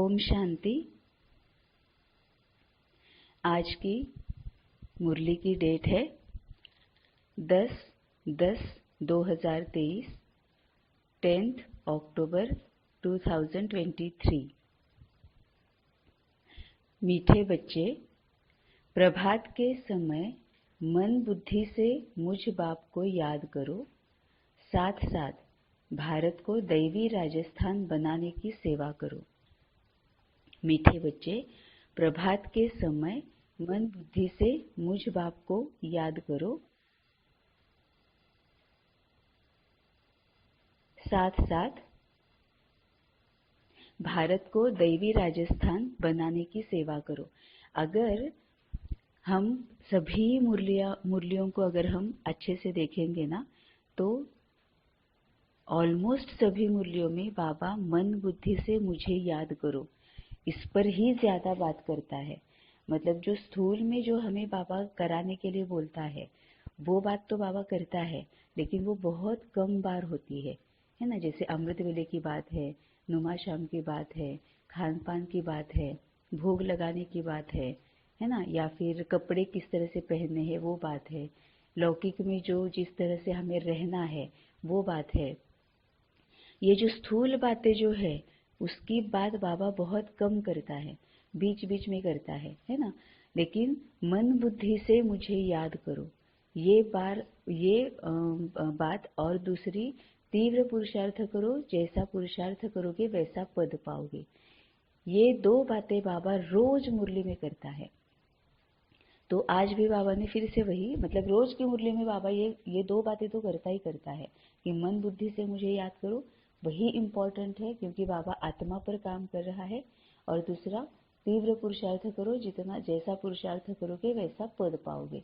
ओम शांति। आज की मुरली की डेट है 10/10/2023, 10th अक्टूबर 2023। मीठे बच्चे, प्रभात के समय मन बुद्धि से मुझ बाप को याद करो, साथ साथ भारत को दैवी राजस्थान बनाने की सेवा करो। मीठे बच्चे, प्रभात के समय मन बुद्धि से मुझ बाप को याद करो, साथ साथ भारत को दैवी राजस्थान बनाने की सेवा करो। अगर हम सभी मुरलियों को अगर हम अच्छे से देखेंगे ना, तो ऑलमोस्ट सभी मुरलियों में बाबा मन बुद्धि से मुझे याद करो, इस पर ही ज्यादा बात करता है। मतलब जो स्थूल में जो हमें बाबा कराने के लिए बोलता है वो बात तो बाबा करता है, लेकिन वो बहुत कम बार होती है ना। जैसे अमृत वेले की बात है, नुमा शाम की बात है, खान पान की बात है, भोग लगाने की बात है ना, या फिर कपड़े किस तरह से पहनने हैं वो बात है, लौकिक में जो जिस तरह से हमें रहना है वो बात है। ये जो स्थूल बातें जो है उसकी बात बाबा बहुत कम करता है, बीच बीच में करता है ना। लेकिन मन बुद्धि से मुझे याद करो, ये बात, और दूसरी तीव्र पुरुषार्थ करो, जैसा पुरुषार्थ करोगे वैसा पद पाओगे। ये दो बातें बाबा रोज मुरली में करता है। तो आज भी बाबा ने फिर से वही, मतलब रोज की मुरली में बाबा ये दो बातें तो करता ही करता है कि मन बुद्धि से मुझे याद करो। वही इम्पोर्टेंट है क्योंकि बाबा आत्मा पर काम कर रहा है। और दूसरा, तीव्र पुरुषार्थ करो, जितना जैसा पुरुषार्थ करोगे वैसा पद पाओगे,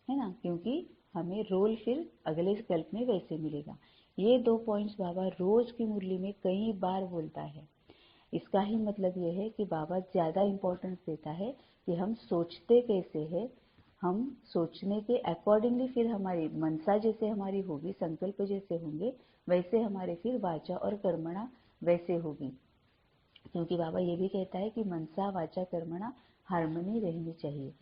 है ना, क्योंकि हमें रोल फिर अगले कल्प में वैसे मिलेगा। ये दो पॉइंट्स बाबा रोज की मुरली में कई बार बोलता है। इसका ही मतलब यह है कि बाबा ज्यादा इम्पोर्टेंस देता है कि हम सोचते कैसे हैं, हम सोचने के अकॉर्डिंगली फिर हमारी मनसा जैसे हमारी होगी, संकल्प जैसे होंगे वैसे हमारे फिर वाचा और कर्मणा वैसे होगी। क्योंकि बाबा ये भी कहता है कि मनसा वाचा कर्मणा हार्मनी रहनी चाहिए।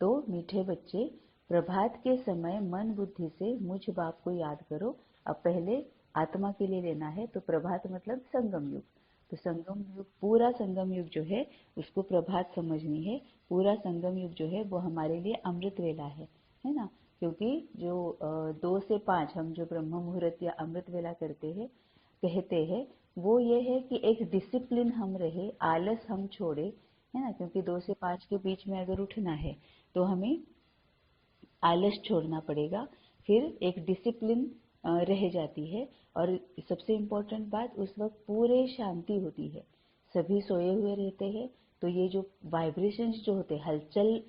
तो मीठे बच्चे, प्रभात के समय मन बुद्धि से मुझ बाप को याद करो। अब पहले आत्मा के लिए लेना है, तो प्रभात मतलब संगम युग। तो संगम युग, पूरा संगम युग जो है उसको प्रभात समझनी है। पूरा संगम युग जो है वो हमारे लिए अमृत वेला है ना। क्योंकि जो 2 से 5 हम जो ब्रह्म मुहूर्त या अमृत वेला करते हैं, कहते हैं, वो ये है कि एक डिसिप्लिन हम रहे, आलस हम छोड़े, है ना। क्योंकि 2 से 5 के बीच में अगर उठना है तो हमें आलस छोड़ना पड़ेगा, फिर एक डिसिप्लिन रह जाती है। और सबसे इम्पोर्टेंट बात, उस वक्त पूरे शांति होती है, सभी सोए हुए रहते हैं। तो ये जो वाइब्रेशंस जो होते हैं, हलचल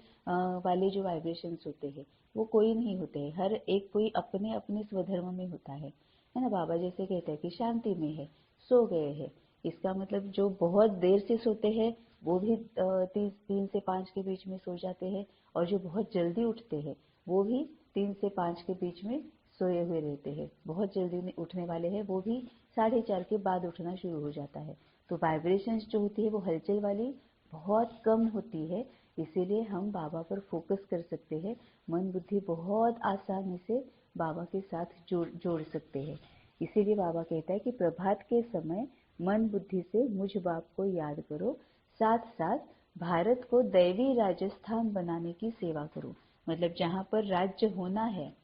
वाले जो वाइब्रेशंस होते हैं, वो कोई नहीं होते हैं। हर एक कोई अपने अपने स्वधर्म में होता है ना। बाबा जैसे कहते हैं कि शांति में है, सो गए हैं। इसका मतलब जो बहुत देर से सोते हैं वो भी 3 से 5 के बीच में सो जाते हैं, और जो बहुत जल्दी उठते हैं वो भी 3 से 5 के बीच में सोए हुए रहते हैं। बहुत जल्दी उठने वाले हैं वो भी 4:30 के बाद उठना शुरू हो जाता है। तो वाइब्रेशंस जो होती है वो हलचल वाली बहुत कम होती है, इसीलिए हम बाबा पर फोकस कर सकते हैं। मन बुद्धि बहुत आसानी से बाबा के साथ जोड़ सकते हैं। इसीलिए बाबा कहता है कि प्रभात के समय मन बुद्धि से मुझ बाप को याद करो, साथ साथ भारत को दैवी राजस्थान बनाने की सेवा करो। मतलब जहां पर राज्य होना है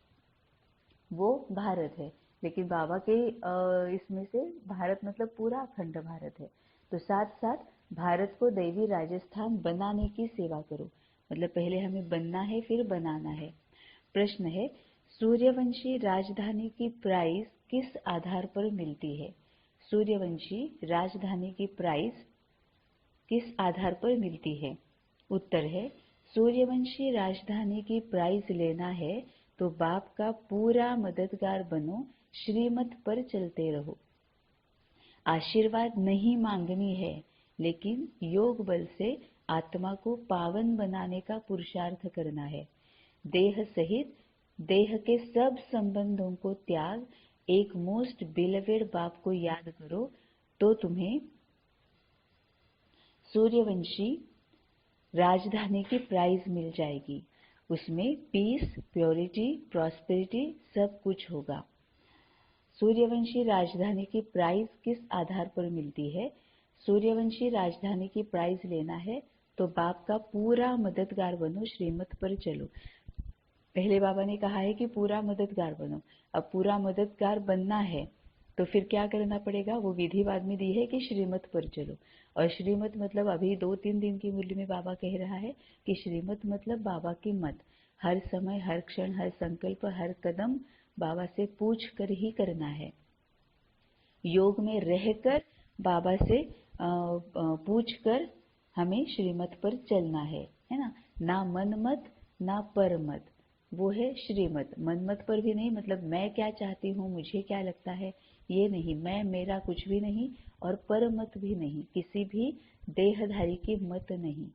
वो भारत है, लेकिन बाबा के इसमें से भारत मतलब पूरा अखंड भारत है। तो साथ साथ भारत को दैवी राजस्थान बनाने की सेवा करो। मतलब पहले हमें बनना है, फिर बनाना है। प्रश्न है, सूर्यवंशी राजधानी की प्राइस किस आधार पर मिलती है? सूर्यवंशी राजधानी की प्राइस किस आधार पर मिलती है? उत्तर है, सूर्यवंशी राजधानी की प्राइज लेना है तो बाप का पूरा मददगार बनो, श्रीमत पर चलते रहो। आशीर्वाद नहीं मांगनी है, लेकिन योग बल से आत्मा को पावन बनाने का पुरुषार्थ करना है। देह सहित देह के सब संबंधों को त्याग, एक मोस्ट बिलवेड बाप को याद करो, तो तुम्हें सूर्यवंशी राजधानी की प्राइज मिल जाएगी। उसमें पीस, प्योरिटी, प्रॉस्पेरिटी सब कुछ होगा। सूर्यवंशी राजधानी की प्राइज किस आधार पर मिलती है? सूर्यवंशी राजधानी की प्राइज लेना है तो बाप का पूरा मददगार बनो, श्रीमत पर चलो। पहले बाबा ने कहा है कि पूरा मददगार बनो। अब पूरा मददगार बनना है तो फिर क्या करना पड़ेगा? वो विधि बाद में दी है कि श्रीमत पर चलो। और श्रीमत मतलब अभी 2-3 दिन की मुरली में बाबा कह रहा है कि श्रीमत मतलब बाबा की मत। हर समय, हर क्षण, हर संकल्प, हर कदम बाबा से पूछ कर ही करना है। योग में रहकर बाबा से पूछ कर हमें श्रीमत पर चलना है ना। ना मन मत, ना पर मत, वो है श्रीमत। मनमत पर भी नहीं, मतलब मैं क्या चाहती हूँ, मुझे क्या लगता है, ये नहीं। मैं, मेरा कुछ भी नहीं, और पर मत भी नहीं, किसी भी देहधारी की मत नहीं,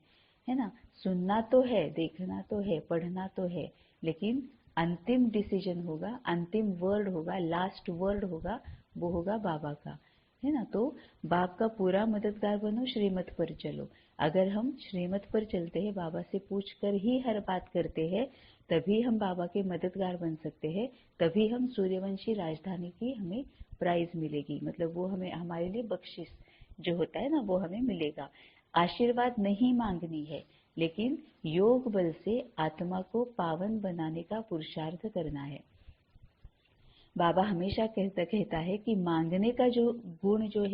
है ना। सुनना तो है, देखना तो है, पढ़ना तो है, लेकिन अंतिम डिसीजन होगा, अंतिम वर्ड होगा, लास्ट वर्ड होगा, वो होगा बाबा का, है ना। तो बाप का पूरा मददगार बनो, श्रीमत पर चलो। अगर हम श्रीमत पर चलते हैं, बाबा से पूछ कर ही हर बात करते हैं, तभी हम बाबा के मददगार बन सकते हैं। तभी हम सूर्यवंशी राजधानी की हमें प्राइज मिलेगी, मतलब वो हमें, हमारे लिए बख्शिश जो होता है ना, वो हमें मिलेगा। आशीर्वाद नहीं मांगनी है, लेकिन योग बल से आत्मा को पावन बनाने का पुरुषार्थ करना है। बाबा हमेशा कहता है कि मांगने का जो गुण जो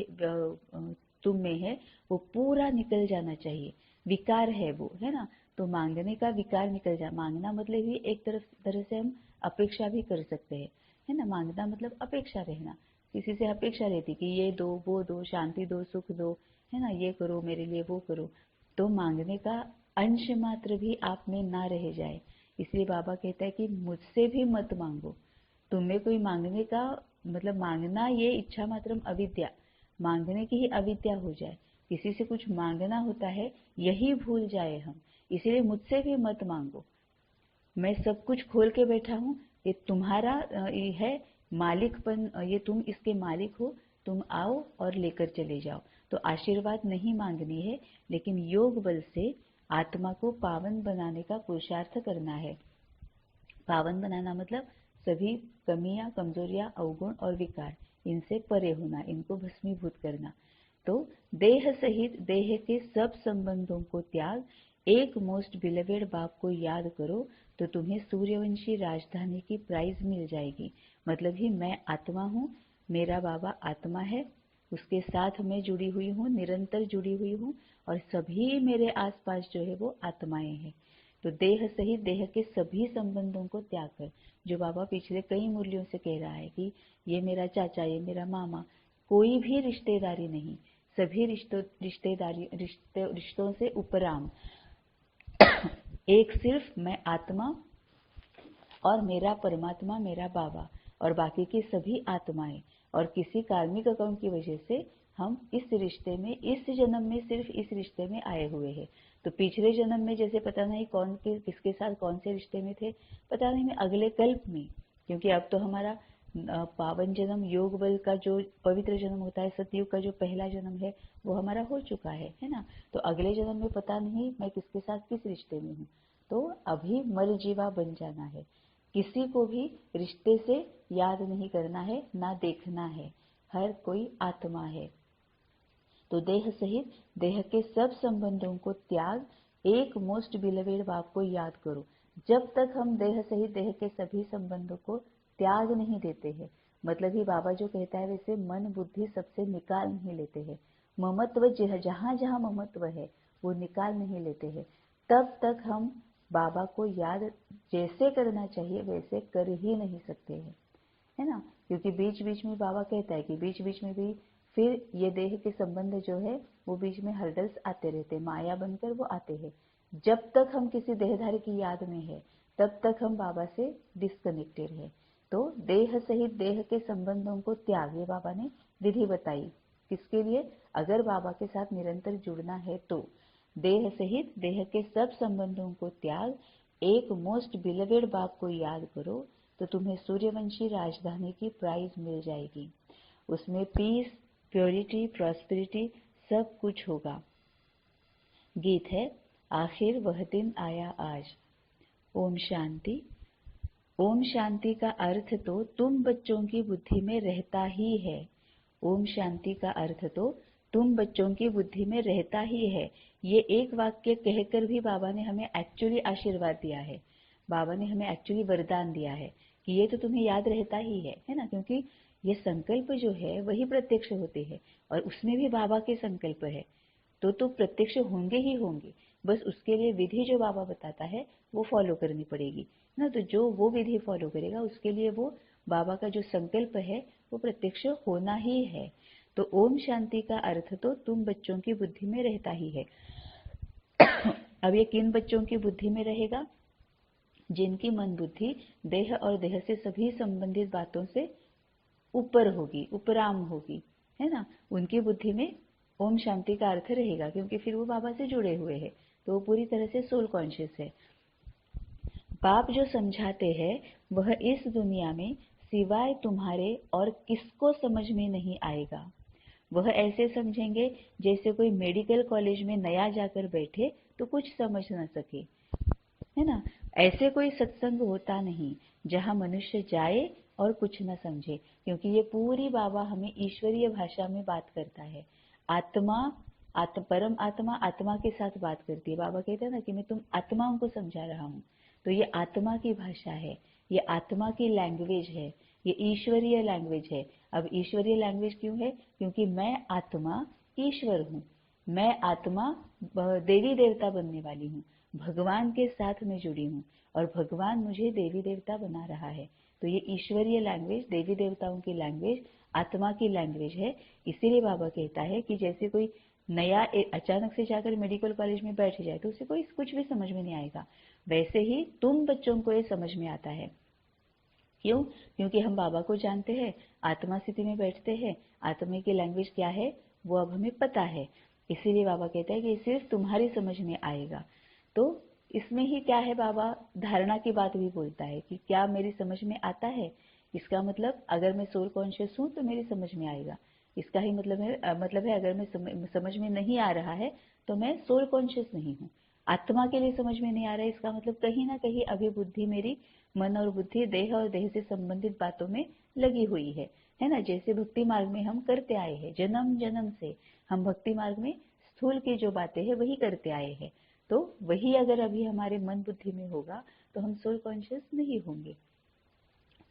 तुम में है वो पूरा निकल जाना चाहिए। विकार है वो, है ना। तो मांगने का विकार निकल जा। मांगना मतलब ही एक तरह से हम अपेक्षा भी कर सकते हैं, है ना। मांगना मतलब अपेक्षा रहना, किसी से अपेक्षा रहती कि ये दो, वो दो, शांति दो, सुख दो, है ना, ये करो मेरे लिए, वो करो। तो मांगने का अंश मात्र भी आप में ना रह जाए, इसलिए बाबा कहता है कि मुझसे भी मत मांगो। तुम्हें कोई मांगने का मतलब, मांगना ये इच्छा मात्रम अविद्या, मांगने की ही अविद्या हो जाए, किसी से कुछ मांगना होता है यही भूल जाए हम। इसलिए मुझसे भी मत मांगो, मैं सब कुछ खोल के बैठा हूँ, ये तुम्हारा ये है मालिकपन, ये तुम इसके मालिक हो, तुम आओ और लेकर चले जाओ। तो आशीर्वाद नहीं मांगनी है, लेकिन योग बल से आत्मा को पावन बनाने का पुरुषार्थ करना है। पावन बनाना मतलब सभी कमियां, कमजोरियां, अवगुण और विकार, इनसे परे होना, इनको भस्मीभूत करना। तो देह सहित देह के सब संबंधों को त्याग, एक मोस्ट बिलवेड बाप को याद करो, तो तुम्हें सूर्यवंशी राजधानी की प्राइज मिल जाएगी। मतलब ही मैं आत्मा हूँ, मेरा बाबा आत्मा है, उसके साथ मैं जुड़ी हुई हूँ, निरंतर जुड़ी हुई हूँ, और सभी मेरे आसपास जो है वो आत्माएं हैं। तो देह सहित देह के सभी संबंधों को त्याग कर, जो बाबा पिछले कई मुरलियों से कह रहा है कि ये मेरा चाचा, ये मेरा मामा, कोई भी रिश्तेदारी नहीं, सभी रिश्तों से उपराम एक सिर्फ मैं आत्मा और मेरा परमात्मा, मेरा बाबा, और बाकी की सभी आत्माएं। और किसी कार्मिक अकाउंट की वजह से हम इस रिश्ते में, इस जन्म में सिर्फ इस रिश्ते में आए हुए हैं। तो पिछले जन्म में जैसे पता नहीं कौन किसके साथ कौन से रिश्ते में थे, पता नहीं में अगले कल्प में, क्योंकि अब तो हमारा पावन जन्म, योग बल का जो पवित्र जन्म होता है, सतयुग का जो पहला जन्म है, वो हमारा हो चुका है ना। तो अगले जन्म में पता नहीं मैं किसके साथ किस रिश्ते में हूँ। तो अभी मर जीवा बन जाना है, किसी को भी रिश्ते से याद नहीं करना है, ना देखना है, हर कोई आत्मा है। तो देह सहित देह के सब संबंधों को त्याग, एक मोस्ट बिलवेड बाप को याद करो। जब तक हम देह सहित देह के सभी संबंधों को त्याग नहीं देते हैं, मतलब ही बाबा जो कहता है वैसे मन बुद्धि सबसे निकाल नहीं लेते हैं, ममत्व जहां जहां ममत्व है वो निकाल नहीं लेते हैं, तब तक हम बाबा को याद जैसे करना चाहिए वैसे कर ही नहीं सकते हैं, है ना। क्योंकि बीच बीच में बाबा कहता है कि बीच बीच में भी फिर ये देह के संबंध जो है वो बीच में हर्डल्स आते रहते, माया बनकर वो आते हैं। जब तक हम किसी देहधारी की याद में है, तब तक हम बाबा से डिस्कनेक्टेड है। तो देह सहित देह के संबंधों को त्याग, ये बाबा ने विधि बताई किसके लिए, अगर बाबा के साथ निरंतर जुड़ना है तो देह सहित देह के सब संबंधों को त्याग, एक मोस्ट बिलवेड बाप को याद करो, तो तुम्हें सूर्यवंशी राजधानी की प्राइज मिल जाएगी। उसमें पीस, प्योरिटी, प्रॉस्पेरिटी सब कुछ होगा। गीत है आखिर वह दिन आया आज। ओम शांति। ओम शांति का अर्थ तो तुम बच्चों की बुद्धि में रहता ही है। ओम शांति का अर्थ तो तुम बच्चों की बुद्धि में रहता ही है। ये एक वाक्य कहकर भी बाबा ने हमें एक्चुअली आशीर्वाद दिया है, बाबा ने हमें एक्चुअली वरदान दिया है कि ये तो तुम्हें याद रहता ही है ना, क्योंकि ये संकल्प जो है वही प्रत्यक्ष होते हैं और उसमें भी बाबा के संकल्प है, तो प्रत्यक्ष होंगे ही होंगे। बस उसके लिए विधि जो बाबा बताता है वो फॉलो करनी पड़ेगी ना, तो जो वो विधि फॉलो करेगा उसके लिए वो बाबा का जो संकल्प है वो प्रत्यक्ष होना ही है। तो ओम शांति का अर्थ तो तुम बच्चों की बुद्धि में रहता ही है। अब ये किन बच्चों की बुद्धि में रहेगा? जिनकी मन बुद्धि देह और देह से सभी संबंधित बातों से ऊपर होगी, उपराम होगी, है ना, उनकी बुद्धि में ओम शांति का अर्थ रहेगा, क्योंकि फिर वो बाबा से जुड़े हुए हैं, तो वो पूरी तरह से सोल कॉन्शियस है। बाप जो समझाते हैं वह इस दुनिया में सिवाय तुम्हारे और किसको समझ में नहीं आएगा। वह ऐसे समझेंगे जैसे कोई मेडिकल कॉलेज में नया जाकर बैठे तो कुछ समझ न सके, है ना। ऐसे कोई सत्संग होता नहीं जहां मनुष्य जाए और कुछ न समझे, क्योंकि ये पूरी बाबा हमें ईश्वरीय भाषा में बात करता है। आत्मा परम आत्मा आत्मा के साथ बात करती है। बाबा कहते हैं ना कि मैं तुम आत्माओं को समझा रहा हूँ, तो ये आत्मा की भाषा है, ये आत्मा की लैंग्वेज है, ये ईश्वरीय लैंग्वेज है। अब ईश्वरीय लैंग्वेज क्यों है? क्योंकि मैं आत्मा ईश्वर हूँ, मैं आत्मा देवी देवता बनने वाली हूँ, भगवान के साथ मैं जुड़ी हूँ और भगवान मुझे देवी देवता बना रहा है। तो ये ईश्वरीय लैंग्वेज, देवी देवताओं की लैंग्वेज, आत्मा की लैंग्वेज है। इसीलिए बाबा कहता है कि जैसे कोई नया अचानक से जाकर मेडिकल कॉलेज में बैठ जाए तो उसे कोई कुछ भी समझ में नहीं आएगा, वैसे ही तुम बच्चों को ये समझ में आता है। क्यों? क्योंकि हम बाबा को जानते हैं, आत्मा स्थिति में बैठते हैं, आत्मा की लैंग्वेज क्या है वो अब हमें पता है। इसीलिए बाबा कहता है कि सिर्फ तुम्हारी समझ में आएगा। तो इसमें ही क्या है, बाबा धारणा की बात भी बोलता है कि क्या मेरी समझ में आता है। इसका मतलब अगर मैं सोल कॉन्शियस हूँ तो मेरी समझ में आएगा। इसका ही मतलब है अगर मैं समझ में नहीं आ रहा है तो मैं सोल कॉन्शियस नहीं हूँ। आत्मा के लिए समझ में नहीं आ रहा है, इसका मतलब कहीं ना कहीं अभी बुद्धि मेरी, मन और बुद्धि देह और देह से संबंधित बातों में लगी हुई है ना। जैसे भक्ति मार्ग में हम करते आए हैं, जन्म जन्म से हम भक्ति मार्ग में स्थूल की जो बातें हैं वही करते आए हैं, तो वही अगर अभी हमारे मन बुद्धि में होगा तो हम सोल कॉन्शियस नहीं होंगे,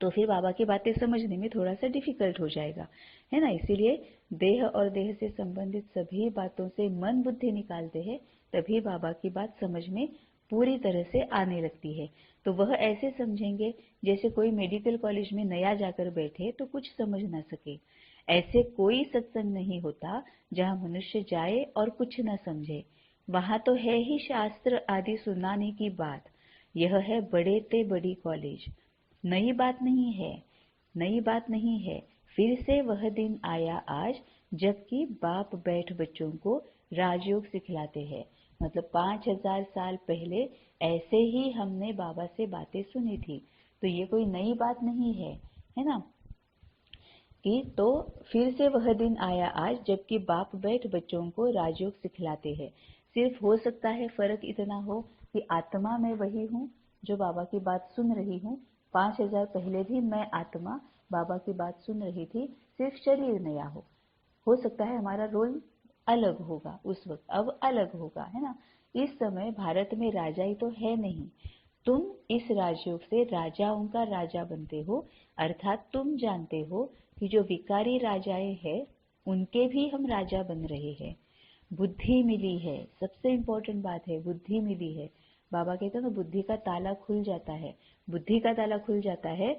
तो फिर बाबा की बातें समझने में थोड़ा सा डिफिकल्ट हो जाएगा, है ना। इसीलिए देह और देह से संबंधित सभी बातों से मन बुद्धि निकालते हैं, तभी बाबा की बात समझ में पूरी तरह से आने लगती है। तो वह ऐसे समझेंगे जैसे कोई मेडिकल कॉलेज में नया जाकर बैठे तो कुछ समझ ना सके। ऐसे कोई सत्संग नहीं होता जहां मनुष्य जाए और कुछ न समझे। वहां तो है ही शास्त्र आदि सुनाने की बात। यह है बड़े ते बड़ी कॉलेज। नई बात नहीं है, नई बात नहीं है। फिर से वह दिन आया आज जबकि बाप बैठ बच्चों को राजयोग सिखलाते हैं। मतलब 5000 साल पहले ऐसे ही हमने बाबा से बातें सुनी थी, तो ये कोई नई बात नहीं है ना। कि तो फिर से वह दिन आया आज जबकि बाप बैठ बच्चों को राजयोग सिखलाते हैं। सिर्फ हो सकता है फर्क इतना हो कि आत्मा मैं वही हूँ जो बाबा की बात सुन रही हूँ। 5000 पहले भी मैं आत्मा बाबा की बात सुन रही थी, सिर्फ शरीर नया हो सकता है हमारा रोल अलग होगा उस वक्त, अब अलग होगा, है ना। इस समय भारत में राजा ही तो है नहीं, तुम इस राजयोग से राजाओं का राजा बनते हो, अर्थात तुम जानते हो कि जो विकारी राजाएं हैं उनके भी हम राजा बन रहे हैं। बुद्धि मिली है, सबसे इंपॉर्टेंट बात है, बुद्धि मिली है। बाबा कहते हैं ना बुद्धि का ताला खुल जाता है, बुद्धि का ताला खुल जाता है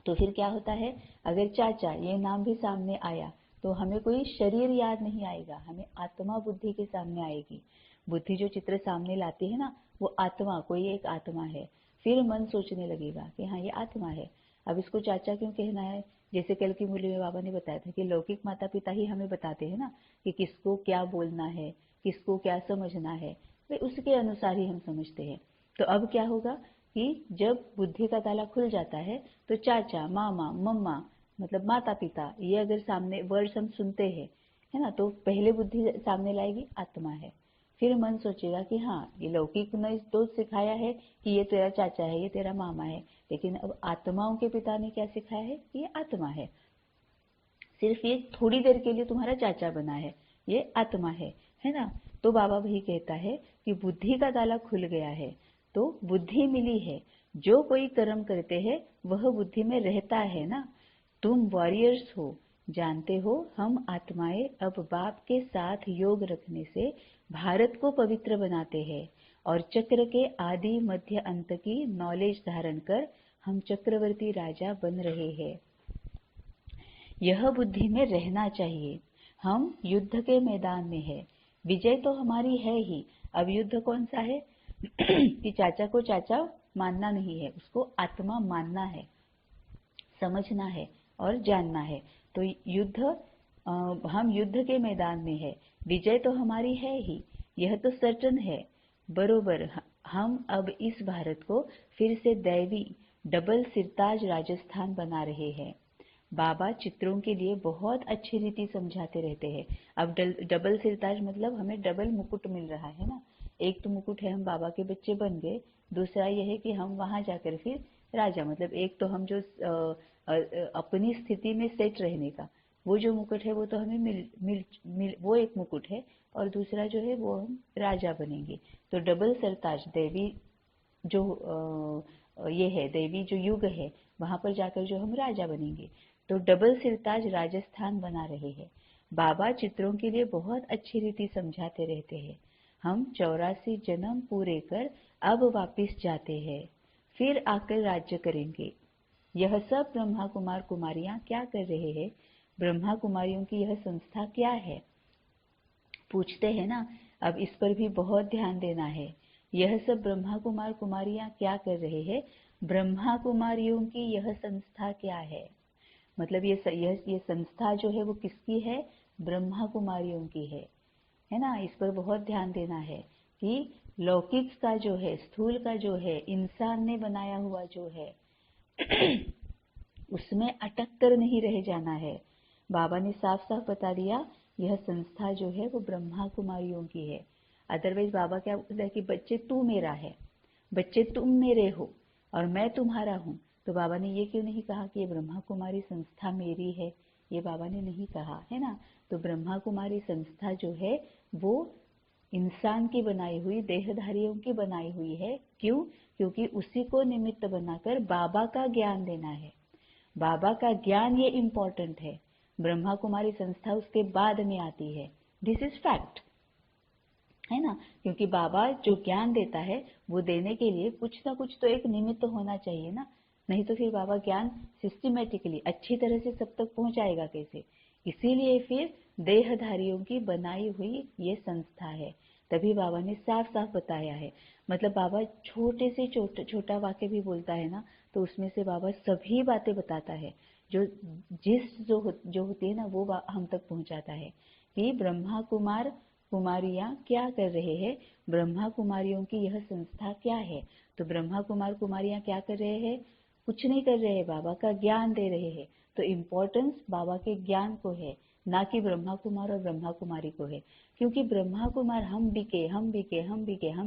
तो फिर क्या होता है, अगर चाचा ये नाम भी सामने आया तो हमें कोई शरीर याद नहीं आएगा, हमें आत्मा बुद्धि के सामने आएगी। बुद्धि जो चित्र सामने लाती है ना वो आत्मा, कोई एक आत्मा है। फिर मन सोचने लगेगा कि हाँ ये आत्मा है। अब इसको चाचा क्यों कहना है? जैसे कल की मुरली में बाबा ने बताया था कि लौकिक माता पिता ही हमें बताते हैं ना कि किसको क्या बोलना है, किसको क्या समझना है, वे उसके अनुसार ही हम समझते हैं। तो अब क्या होगा कि जब बुद्धि का ताला खुल जाता है तो चाचा, मामा, मम्मा मतलब माता पिता, ये अगर सामने वर्ड्स हम सुनते हैं, है ना, तो पहले बुद्धि सामने लाएगी आत्मा है, फिर मन सोचेगा कि हाँ, ये लौकिक ने तो सिखाया है कि ये तेरा चाचा है, ये तेरा मामा है, लेकिन अब आत्माओं के पिता ने क्या सिखाया है कि ये आत्मा है, सिर्फ ये थोड़ी देर के लिए तुम्हारा चाचा बना है, ये आत्मा है ना। तो बाबा वही कहता है कि बुद्धि का ताला खुल गया है, तो बुद्धि मिली है, जो कोई कर्म करते हैं वह बुद्धि में रहता है ना। तुम वॉरियर्स हो, जानते हो हम आत्माएं अब बाप के साथ योग रखने से भारत को पवित्र बनाते हैं और चक्र के आदि मध्य अंत की नॉलेज धारण कर हम चक्रवर्ती राजा बन रहे हैं। यह बुद्धि में रहना चाहिए। हम युद्ध के मैदान में है, विजय तो हमारी है ही। अब युद्ध कौन सा है कि चाचा को चाचा मानना नहीं है, उसको आत्मा मानना है, समझना है और जानना है। तो युद्ध हम युद्ध के मैदान में है, विजय तो हमारी है ही, यह तो सर्टन है। बरोबर हम अब इस भारत को फिर से दैवी डबल सिरताज राजस्थान बना रहे हैं। बाबा चित्रों के लिए बहुत अच्छी रीति समझाते रहते हैं। अब डबल सिरताज मतलब हमें डबल मुकुट मिल रहा है ना। एक तो मुकुट है हम बाबा के बच्चे बन गए, दूसरा यह है कि हम वहां जाकर फिर राजा, मतलब एक तो हम जो अपनी स्थिति में सेट रहने का वो जो मुकुट है वो तो हमें मिल वो एक मुकुट है, और दूसरा जो है वो हम राजा बनेंगे। तो डबल सरताज देवी जो ये है, देवी जो युग है, वहां पर जाकर जो हम राजा बनेंगे। तो डबल सिरताज राजस्थान बना रहे हैं। बाबा चित्रों के लिए बहुत अच्छी रीति समझाते रहते हैं। हम 84 जन्म पूरे कर अब वापिस जाते हैं, फिर आकर राज्य करेंगे। यह सब ब्रह्मा कुमार कुमारियां क्या कर रहे हैं? ब्रह्मा कुमारियों की यह संस्था क्या है? पूछते हैं ना। अब इस पर भी बहुत ध्यान देना है। यह सब ब्रह्मा कुमार कुमारियां क्या कर रहे हैं? ब्रह्मा कुमारियों की यह संस्था क्या है? मतलब ये संस्था जो है वो किसकी है? ब्रह्मा कुमारियों की है ना। इस पर बहुत ध्यान देना है कि लौकिक का जो है, स्थूल का जो है, इंसान ने बनाया हुआ जो है उसमें अटक कर नहीं रह जाना है। बाबा ने साफ साफ बता दिया, यह संस्था जो है वो ब्रह्मा कुमारियों की है। अदरवाइज बाबा क्या बोलता है कि बच्चे तू मेरा है, बच्चे तुम मेरे हो और मैं तुम्हारा हूँ। तो बाबा ने ये क्यों नहीं कहा कि ये ब्रह्मा कुमारी संस्था मेरी है? ये बाबा ने नहीं कहा, है ना। तो ब्रह्मा कुमारी संस्था जो है वो इंसान की बनाई हुई, देहधारियों की बनाई हुई है। क्यों? क्योंकि उसी को निमित्त बनाकर बाबा का ज्ञान देना है। बाबा का ज्ञान ये इम्पोर्टेंट है। ब्रह्मा कुमारी संस्था उसके बाद में आती है। दिस इज फैक्ट, है ना। क्योंकि बाबा जो ज्ञान देता है वो देने के लिए कुछ ना कुछ तो एक निमित्त होना चाहिए ना, नहीं तो फिर बाबा ज्ञान सिस्टमेटिकली अच्छी तरह से सब तक पहुंचाएगा कैसे? इसीलिए फिर देहधारियों की बनाई हुई ये संस्था है। तभी बाबा ने साफ साफ बताया है। मतलब बाबा छोटे से छोटा वाक्य भी बोलता है ना, तो उसमें से बाबा सभी बातें बताता है, जो होती है ना वो हम तक पहुंचाता है कि ब्रह्मा कुमार कुमारियां क्या कर रहे हैं, ब्रह्मा कुमारियों की यह संस्था क्या है। तो ब्रह्मा कुमार कुमारियां क्या कर रहे हैं? कुछ नहीं कर रहे हैं, बाबा का ज्ञान दे रहे हैं। तो इम्पोर्टेंस बाबा के ज्ञान को है, ना कि ब्रह्मा कुमार और ब्रह्मा कुमारी को है। क्योंकि ब्रह्मा कुमार हम बिके, हम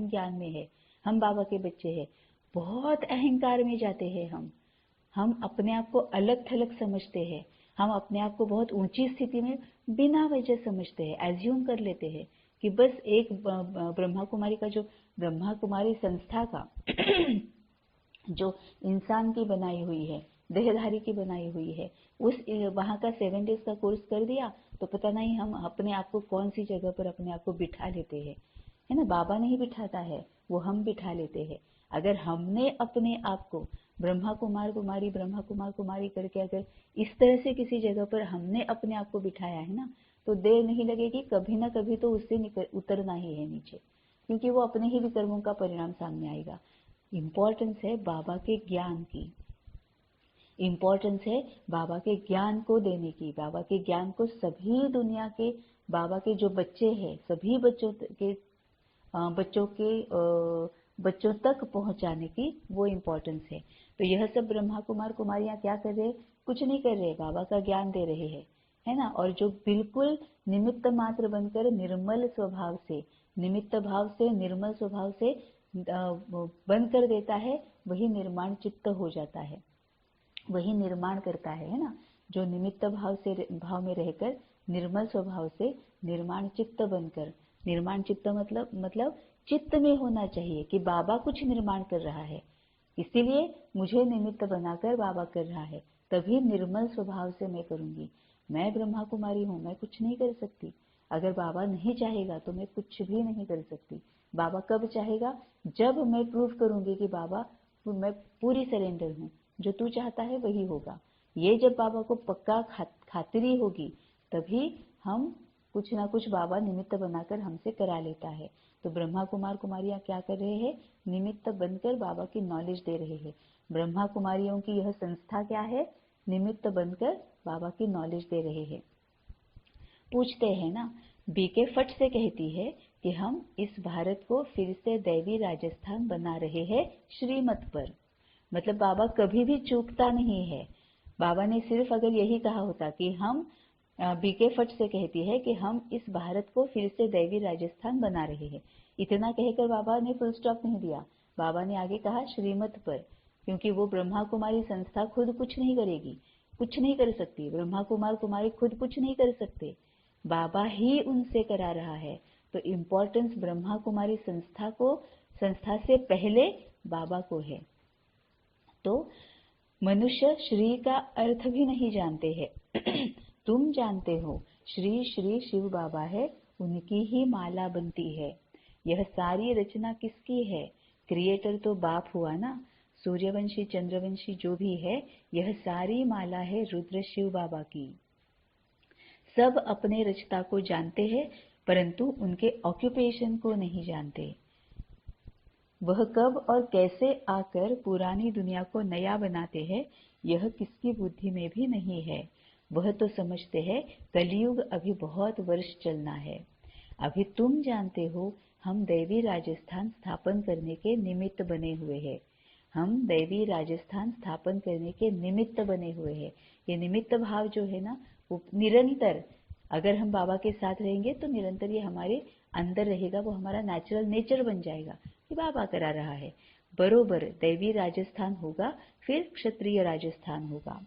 ज्ञान में है, हम बाबा के बच्चे हैं, बहुत अहंकार में जाते हैं हम अपने आप को अलग थलग समझते हैं, हम अपने आप को बहुत ऊंची स्थिति में बिना वजह समझते हैं, एज्यूम कर लेते हैं कि बस एक ब्रह्मा कुमारी का जो ब्रह्मा कुमारी संस्था का जो इंसान की बनाई हुई है, देहधारी की बनाई हुई है, उस वहां का 7 डेज का कोर्स कर दिया तो पता नहीं हम अपने आप को कौन सी जगह पर अपने आप को बिठा लेते हैं, है ना। बाबा नहीं बिठाता है, वो हम बिठा लेते हैं। अगर हमने अपने आप को ब्रह्मा कुमार कुमारी करके अगर इस तरह से किसी जगह पर हमने अपने आप को बिठाया है ना, तो देर नहीं लगेगी, कभी ना कभी तो उससे उतरना ही है नीचे, क्योंकि वो अपने ही विकर्मों का परिणाम सामने आएगा। इम्पोर्टेंस है बाबा के ज्ञान की, इम्पोर्टेंस है बाबा के ज्ञान को देने की, बाबा के ज्ञान को सभी दुनिया के बाबा के जो बच्चे हैं सभी बच्चों तक पहुंचाने की वो इम्पोर्टेंस है। तो यह सब ब्रह्मा कुमार कुमारियां क्या कर रहे हैं? कुछ नहीं कर रहे, बाबा का ज्ञान दे रहे हैं, है ना। और जो बिल्कुल निमित्त मात्र बनकर निर्मल स्वभाव से निमित्त भाव से, निर्मल स्वभाव से बंद कर देता है, वही निर्माण चित्त हो जाता है, वही निर्माण करता है ना। जो निमित्त भाव में रहकर निर्मल स्वभाव से निर्माण चित्त बनकर, निर्माण चित्त मतलब चित्त में होना चाहिए कि बाबा कुछ निर्माण कर रहा है, इसीलिए मुझे निमित्त बनाकर बाबा कर रहा है, तभी निर्मल स्वभाव से मैं करूंगी। मैं ब्रह्मा कुमारी हूं, मैं कुछ नहीं कर सकती। अगर बाबा नहीं चाहेगा तो मैं कुछ भी नहीं कर सकती। बाबा कब चाहेगा? जब मैं प्रूव करूंगी कि बाबा मैं पूरी सरेंडर हूं, जो तू चाहता है वही होगा। ये जब बाबा को पक्का खातिरी होगी, तभी हम कुछ ना कुछ बाबा निमित्त बनाकर हमसे करा लेता है। तो ब्रह्मा कुमार कुमारियां क्या कर रहे हैं? निमित्त बनकर बाबा की नॉलेज दे रहे हैं। ब्रह्मा कुमारियों की यह संस्था क्या है? निमित्त बनकर बाबा की नॉलेज दे रहे हैं। पूछते हैं ना, बीके फट से कहती है कि हम इस भारत को फिर से दैवी राजस्थान बना रहे हैं श्रीमत पर। मतलब बाबा कभी भी चूकता नहीं है। बाबा ने सिर्फ अगर यही कहा होता कि हम, बीके फट से कहती है कि हम इस भारत को फिर से दैवी राजस्थान बना रहे हैं, इतना कहकर बाबा ने फुल स्टॉप नहीं दिया। बाबा ने आगे कहा श्रीमत पर, क्योंकि वो ब्रह्मा कुमारी संस्था खुद कुछ नहीं करेगी, कुछ नहीं कर सकती। ब्रह्मा कुमार कुमारी खुद कुछ नहीं कर सकते, बाबा ही उनसे करा रहा है। तो इम्पोर्टेंस ब्रह्मा कुमारी संस्था से पहले बाबा को है। तो मनुष्य श्री का अर्थ भी नहीं जानते हैं। तुम जानते हो श्री श्री शिव बाबा है, उनकी ही माला बनती है। यह सारी रचना किसकी है? क्रिएटर तो बाप हुआ ना। सूर्यवंशी चंद्रवंशी जो भी है, यह सारी माला है रुद्र शिव बाबा की। सब अपने रचता को जानते हैं, परंतु उनके ऑक्यूपेशन को नहीं जानते। वह कब और कैसे आकर पुरानी दुनिया को नया बनाते हैं, यह किसकी बुद्धि में भी नहीं है। वह तो समझते हैं कलयुग अभी बहुत वर्ष चलना है। अभी तुम जानते हो हम दैवी राजस्थान स्थापन करने के निमित्त बने हुए हैं। हम दैवी राजस्थान स्थापन करने के निमित्त बने हुए हैं। ये निमित्त भाव जो है ना, वो निरंतर, अगर हम बाबा के साथ रहेंगे तो निरंतर ये हमारे अंदर रहेगा, वो हमारा नेचुरल नेचर बन जाएगा कि बाबा करा रहा है। बरोबर दैवी राजस्थान होगा, फिर क्षत्रिय राजस्थान होगा।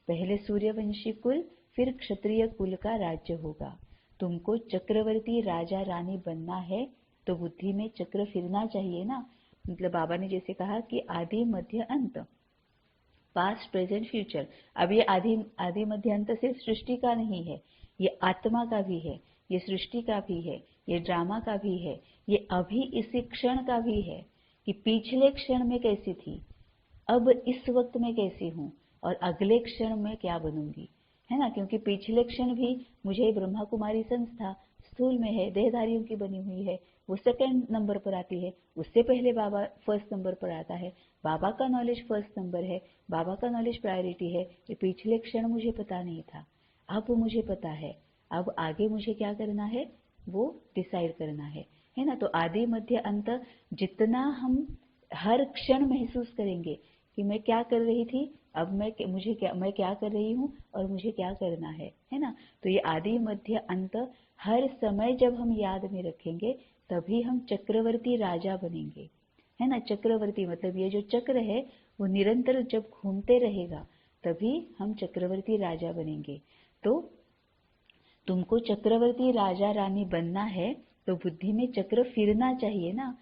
पहले सूर्यवंशी कुल, फिर क्षत्रिय कुल का राज्य होगा। तुमको चक्रवर्ती राजा रानी बनना है तो बुद्धि में चक्र फिरना चाहिए ना। मतलब बाबा ने जैसे कहा कि आदि मध्य अंत, पास्ट प्रेजेंट फ्यूचर। अब ये आदि मध्य अंत सिर्फ सृष्टि का नहीं है, ये आत्मा का भी है, ये सृष्टि का भी है, ये ड्रामा का भी है, ये अभी इसी क्षण का भी है कि पिछले क्षण में कैसी थी, अब इस वक्त में कैसी हूँ, और अगले क्षण में क्या बनूंगी, है ना। क्योंकि पिछले क्षण भी मुझे ब्रह्मा कुमारी संस्था स्थूल में है, देहधारियों की बनी हुई है, वो सेकंड नंबर पर आती है। उससे पहले बाबा फर्स्ट नंबर पर आता है। बाबा का नॉलेज फर्स्ट नंबर है, बाबा का नॉलेज प्रायोरिटी है। ये पिछले क्षण मुझे पता नहीं था, अब मुझे पता है। अब आगे मुझे क्या करना है वो डिसाइड करना है ना। तो आदि मध्य अंत जितना हम हर क्षण महसूस करेंगे कि मैं क्या कर रही थी, अब मैं क्या कर रही हूँ और मुझे क्या करना है ना। तो ये आदि मध्य अंत हर समय जब हम याद में रखेंगे, तभी हम चक्रवर्ती राजा बनेंगे, है ना। चक्रवर्ती मतलब ये जो चक्र है वो निरंतर जब घूमते रहेगा, तभी हम चक्रवर्ती राजा बनेंगे। तो तुमको चक्रवर्ती राजा रानी बनना है तो बुद्धि में चक्र फिरना चाहिए ना।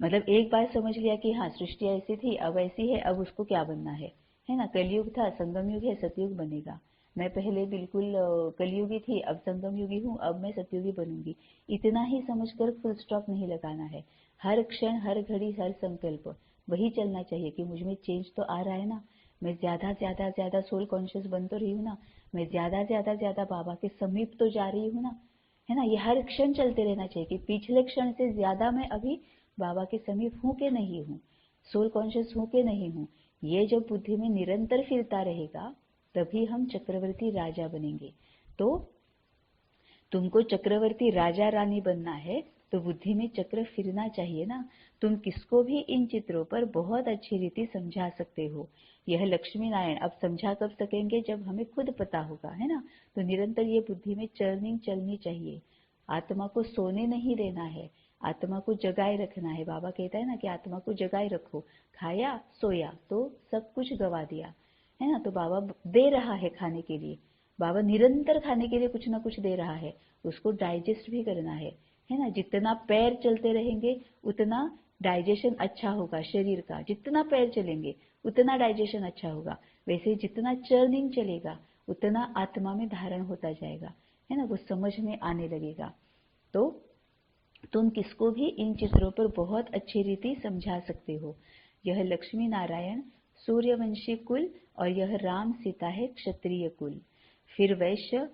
मतलब एक बार समझ लिया कि हाँ सृष्टि ऐसी थी, अब ऐसी है, अब उसको क्या बनना है ना। कलयुग था, संगम युग है, सतयुग बनेगा। मैं पहले बिल्कुल कलयुगी थी, अब संगम युगी हूँ, अब मैं सतयुगी बनूंगी। इतना ही समझकर फुल स्टॉप नहीं लगाना है। हर क्षण, हर घड़ी, हर संकल्प वही चलना चाहिए कि मुझ में चेंज तो आ रहा है ना, मैं ज्यादा सोल कॉन्शियस बन तो रही हूँ ना, मैं ज्यादा बाबा के समीप तो जा रही हूँ ना, है ना। ये हर क्षण चलते रहना चाहिए कि पिछले क्षण से ज्यादा मैं अभी बाबा के समीप हूं कि नहीं हूं, सोल कॉन्शियस हूं कि नहीं हूं। ये जब बुद्धि में निरंतर फिरता रहेगा, तभी हम चक्रवर्ती राजा बनेंगे। तो तुमको चक्रवर्ती राजा रानी बनना है तो बुद्धि में चक्र फिरना चाहिए ना। तुम किसको भी इन चित्रों पर बहुत अच्छी रीति समझा सकते हो। यह लक्ष्मी नारायण अब समझा कब सकेंगे, जब हमें खुद पता होगा, है ना। तो निरंतर ये बुद्धि में चलनी चाहिए। आत्मा को सोने नहीं देना है, आत्मा को जगाए रखना है। बाबा कहता है ना कि आत्मा को जगाए रखो, खाया सोया तो सब कुछ गवा दिया, है ना। तो बाबा दे रहा है खाने के लिए, बाबा निरंतर खाने के लिए कुछ ना कुछ दे रहा है, उसको डाइजेस्ट भी करना है ना। जितना पैर चलते रहेंगे उतना डाइजेशन अच्छा होगा शरीर का, जितना पैर चलेंगे उतना डाइजेशन अच्छा होगा। वैसे जितना चर्निंग चलेगा उतना आत्मा में धारण होता जाएगा, है ना, वो समझ में आने लगेगा। तो तुम किसको भी इन चित्रों पर बहुत अच्छी रीति समझा सकते हो। यह लक्ष्मी नारायण सूर्यवंशी कुल और यह राम सीता है क्षत्रिय कुल। फिर वैश्य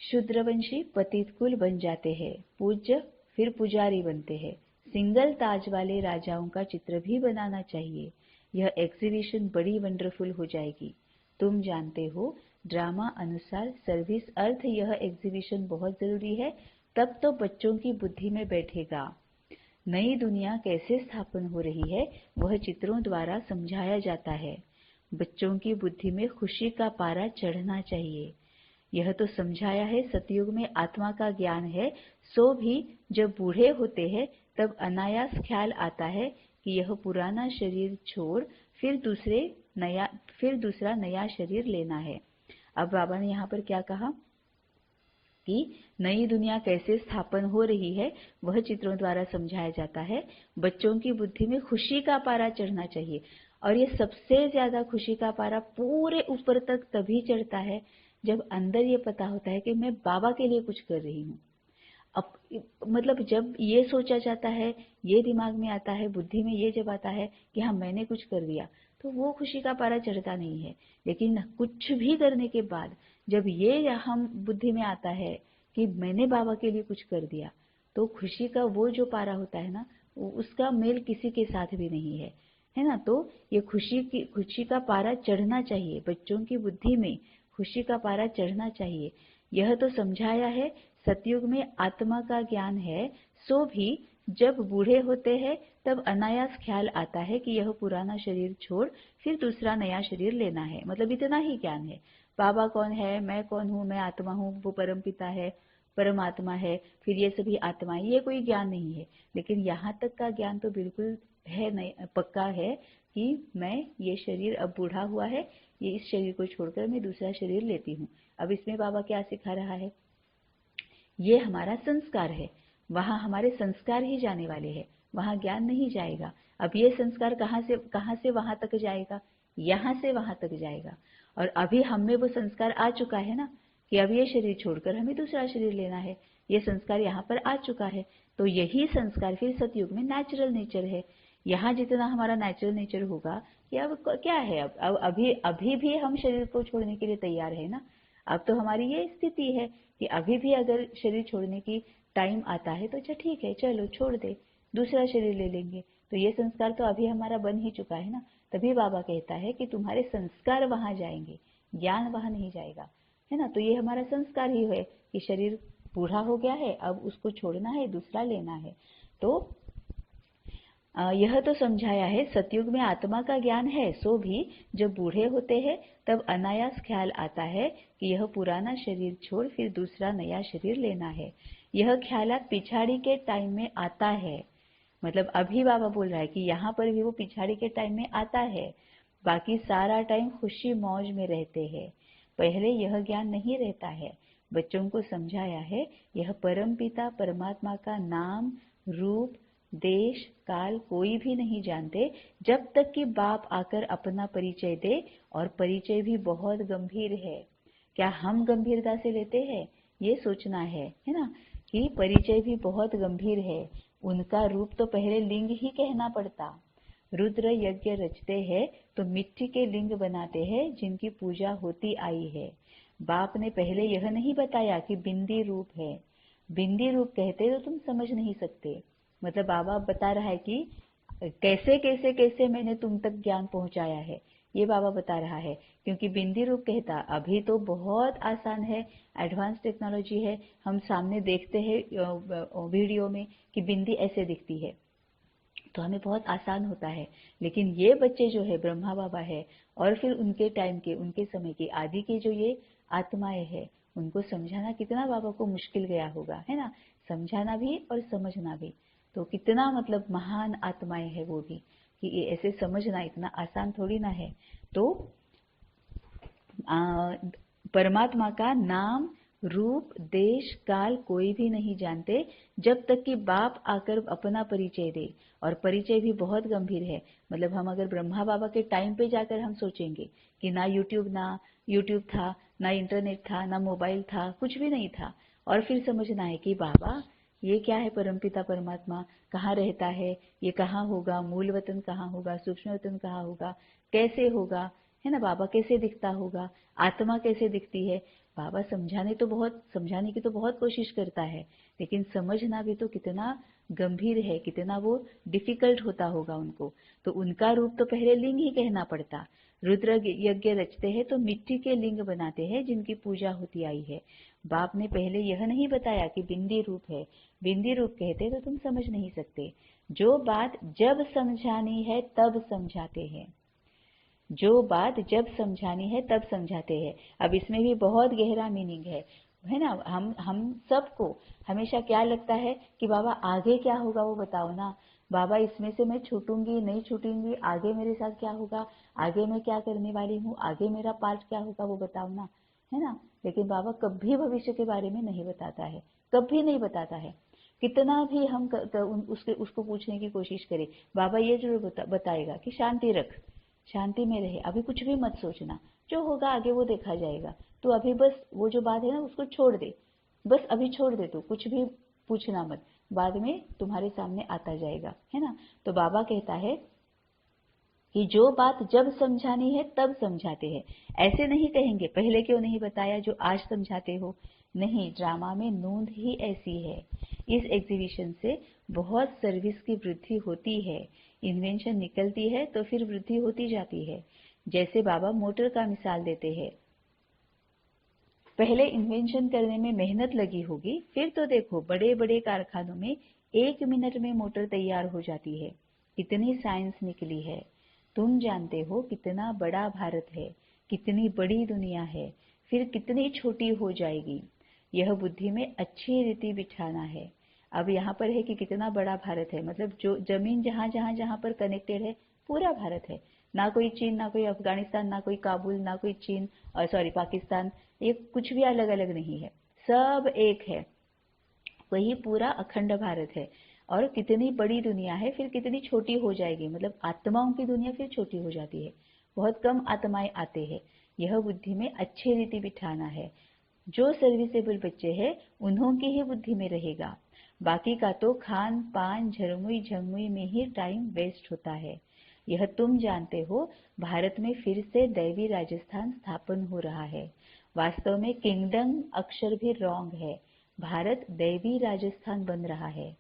शूद्रवंशी पतित कुल बन जाते हैं, पूज्य फिर पुजारी बनते हैं। सिंगल ताज वाले राजाओं का चित्र भी बनाना चाहिए। यह एग्जीबिशन बड़ी वंडरफुल हो जाएगी। तुम जानते हो ड्रामा अनुसार सर्विस अर्थ यह एग्जीबिशन बहुत जरूरी है, तब तो बच्चों की बुद्धि में बैठेगा। नई दुनिया कैसे स्थापन हो रही है वह चित्रों द्वारा समझाया जाता है। बच्चों की बुद्धि में खुशी का पारा चढ़ना चाहिए। यह तो समझाया है सतयुग में आत्मा का ज्ञान है, सो भी जब बूढ़े होते हैं तब अनायास ख्याल आता है कि यह पुराना शरीर छोड़ फिर दूसरा नया शरीर लेना है। अब बाबा ने यहाँ पर क्या कहा कि नई दुनिया कैसे स्थापन हो रही है वह चित्रों द्वारा समझाया जाता है। बच्चों की बुद्धि में खुशी का पारा चढ़ना चाहिए, और ये सबसे ज्यादा खुशी का पारा पूरे ऊपर तक तभी चढ़ता है जब अंदर ये पता होता है कि मैं बाबा के लिए कुछ कर रही हूँ। अब मतलब जब ये सोचा जाता है, ये दिमाग में आता है, बुद्धि में ये जब आता है कि हाँ मैंने कुछ कर दिया, तो वो खुशी का पारा चढ़ता नहीं है। लेकिन कुछ भी करने के बाद जब ये हम बुद्धि में आता है कि मैंने बाबा के लिए कुछ कर दिया, तो खुशी का वो जो पारा होता है ना, उसका मेल किसी के साथ भी नहीं है ना। तो ये खुशी का पारा चढ़ना चाहिए, बच्चों की बुद्धि में खुशी का पारा चढ़ना चाहिए। यह तो समझाया है सतयुग में आत्मा का ज्ञान है, सो भी जब बूढ़े होते हैं तब अनायास ख्याल आता है कि यह पुराना शरीर छोड़ फिर दूसरा नया शरीर लेना है। मतलब इतना ही ज्ञान है। बाबा कौन है, मैं कौन हूँ, मैं आत्मा हूँ, वो परम पिता है, परमात्मा है, फिर ये सभी आत्माएं, ये कोई ज्ञान नहीं है। लेकिन यहाँ तक का ज्ञान तो बिल्कुल है, नहीं पक्का है कि मैं ये शरीर अब बूढ़ा हुआ है, ये इस शरीर को छोड़कर मैं दूसरा शरीर लेती हूँ। अब इसमें बाबा क्या सिखा रहा है, ये हमारा संस्कार है, वहां हमारे संस्कार ही जाने वाले हैं, वहां ज्ञान नहीं जाएगा। अब ये संस्कार कहां से वहां तक जाएगा, यहां से वहां तक जाएगा। और अभी हम में वो संस्कार आ चुका है ना कि अब ये शरीर छोड़कर हमें दूसरा शरीर लेना है, ये संस्कार यहाँ पर आ चुका है। तो यही संस्कार फिर सतयुग में नेचुरल नेचर है। यहाँ जितना हमारा नेचुरल नेचर होगा कि अब क्या है, अब अभी भी हम शरीर को छोड़ने के लिए तैयार है ना। अब तो हमारी ये स्थिति है कि अभी भी अगर शरीर छोड़ने की टाइम आता है तो अच्छा ठीक है, चलो छोड़ दे, दूसरा शरीर ले लेंगे। तो ये संस्कार तो अभी हमारा बन ही चुका है ना। तभी बाबा कहता है कि तुम्हारे संस्कार वहां जाएंगे, ज्ञान वहां नहीं जाएगा, है ना। तो ये हमारा संस्कार ही है कि शरीर बूढ़ा हो गया है, अब उसको छोड़ना है, दूसरा लेना है। तो यह तो समझाया है सतयुग में आत्मा का ज्ञान है, सो भी जब बूढ़े होते हैं तब अनायास ख्याल आता है कि यह पुराना शरीर छोड़ फिर दूसरा नया शरीर लेना है। यह ख्याल पिछाड़ी के टाइम में आता है। मतलब अभी बाबा बोल रहा है कि यहाँ पर भी वो पिछाड़ी के टाइम में आता है, बाकी सारा टाइम खुशी मौज में रहते हैं। पहले यह ज्ञान नहीं रहता है। बच्चों को समझाया है यह परम पिता परमात्मा का नाम, रूप, देश, काल कोई भी नहीं जानते जब तक कि बाप आकर अपना परिचय दे, और परिचय भी बहुत गंभीर है। क्या हम गंभीरता से लेते हैं, ये सोचना है ना, कि परिचय भी बहुत गंभीर है। उनका रूप तो पहले लिंग ही कहना पड़ता। रुद्र यज्ञ रचते हैं तो मिट्टी के लिंग बनाते हैं जिनकी पूजा होती आई है। बाप ने पहले यह नहीं बताया कि बिंदी रूप है। बिंदी रूप कहते तो तुम समझ नहीं सकते। मतलब बाबा बता रहा है कि कैसे कैसे कैसे मैंने तुम तक ज्ञान पहुंचाया है, ये बाबा बता रहा है। क्योंकि बिंदी रूप कहता अभी तो बहुत आसान है, एडवांस टेक्नोलॉजी है, हम सामने देखते हैं वीडियो में कि बिंदी ऐसे दिखती है, तो हमें बहुत आसान होता है। लेकिन ये बच्चे जो है, ब्रह्मा बाबा है और फिर उनके टाइम के, उनके समय के आदि के जो ये आत्माएं है, उनको समझाना कितना बाबा को मुश्किल गया होगा, है ना, समझाना भी और समझना भी। तो कितना मतलब महान आत्माएं है वो भी, कि ये ऐसे समझना इतना आसान थोड़ी ना है। तो परमात्मा का नाम, रूप, देश, काल कोई भी नहीं जानते जब तक कि बाप आकर अपना परिचय दे। और परिचय भी बहुत गंभीर है। मतलब हम अगर ब्रह्मा बाबा के टाइम पे जाकर हम सोचेंगे कि ना यूट्यूब था, ना इंटरनेट था, ना मोबाइल था, कुछ भी नहीं था, और फिर समझना है कि बाबा ये क्या है, परमपिता परमात्मा कहाँ रहता है, ये कहाँ होगा, मूल वतन कहाँ होगा, सूक्ष्म वतन कहाँ होगा, कैसे होगा, है ना, बाबा कैसे दिखता होगा, आत्मा कैसे दिखती है। बाबा समझाने की तो बहुत कोशिश करता है, लेकिन समझना भी तो कितना गंभीर है, कितना वो डिफिकल्ट होता होगा उनको। तो उनका रूप तो पहले लिंग ही कहना पड़ता। रुद्र यज्ञ रचते हैं तो मिट्टी के लिंग बनाते हैं जिनकी पूजा होती आई है। बाप ने पहले यह नहीं बताया कि बिंदी रूप है। बिंदी रूप कहते तो तुम समझ नहीं सकते। जो बात जब समझानी है तब समझाते हैं, जो बात जब समझानी है तब समझाते हैं। अब इसमें भी बहुत गहरा मीनिंग है ना। हम सबको हमेशा क्या लगता है कि बाबा आगे क्या होगा वो बताओ ना, बाबा इसमें से मैं छूटूंगी नहीं छूटूंगी, आगे मेरे साथ क्या होगा, आगे मैं क्या करने वाली हूँ, आगे मेरा पार्ट क्या होगा वो बताओ ना, है ना। लेकिन बाबा कभी भविष्य के बारे में नहीं बताता है, कभी नहीं बताता है। कितना भी हम उसको पूछने की कोशिश करें, बाबा ये जरूर बताएगा कि शांति रख, शांति में रहे, अभी कुछ भी मत सोचना, जो होगा आगे वो देखा जाएगा। तो अभी बस वो जो बात है ना उसको छोड़ दे, बस अभी छोड़ दे, तू कुछ भी पूछना मत, बाद में तुम्हारे सामने आता जाएगा, है ना। तो बाबा कहता है कि जो बात जब समझानी है तब समझाते हैं। ऐसे नहीं कहेंगे पहले क्यों नहीं बताया जो आज समझाते हो, नहीं, ड्रामा में नूंद ही ऐसी है। इस एग्जीबिशन से बहुत सर्विस की वृद्धि होती है, इन्वेंशन निकलती है तो फिर वृद्धि होती जाती है। जैसे बाबा मोटर का मिसाल देते हैं, पहले इन्वेंशन करने में मेहनत लगी होगी, फिर तो देखो बड़े बड़े कारखानों में 1 मिनट में मोटर तैयार हो जाती है। कितनी साइंस निकली है। तुम जानते हो कितना बड़ा भारत है, कितनी बड़ी दुनिया है, फिर कितनी छोटी हो जाएगी। यह बुद्धि में अच्छी रीति बिठाना है। अब यहाँ पर है कि कितना बड़ा भारत है, मतलब जो जमीन जहां जहां जहां पर कनेक्टेड है पूरा भारत है। ना कोई चीन, ना कोई अफगानिस्तान, ना कोई काबुल, ना कोई चीन, सॉरी पाकिस्तान, ये कुछ भी अलग अलग नहीं है, सब एक है। वही पूरा अखंड भारत है। और कितनी बड़ी दुनिया है, फिर कितनी छोटी हो जाएगी, मतलब आत्माओं की दुनिया फिर छोटी हो जाती है, बहुत कम आत्माएं आते हैं। यह बुद्धि में अच्छी रीति बिठाना है। जो सर्विसेबल बच्चे हैं उन्हों की ही बुद्धि में रहेगा, बाकी का तो खान पान झरमुई झंगमुई में ही टाइम वेस्ट होता है। यह तुम जानते हो, भारत में फिर से दैवी राजस्थान स्थापन हो रहा है। वास्तव में किंगडम अक्षर भी रॉन्ग है, भारत दैवी राजस्थान बन रहा है।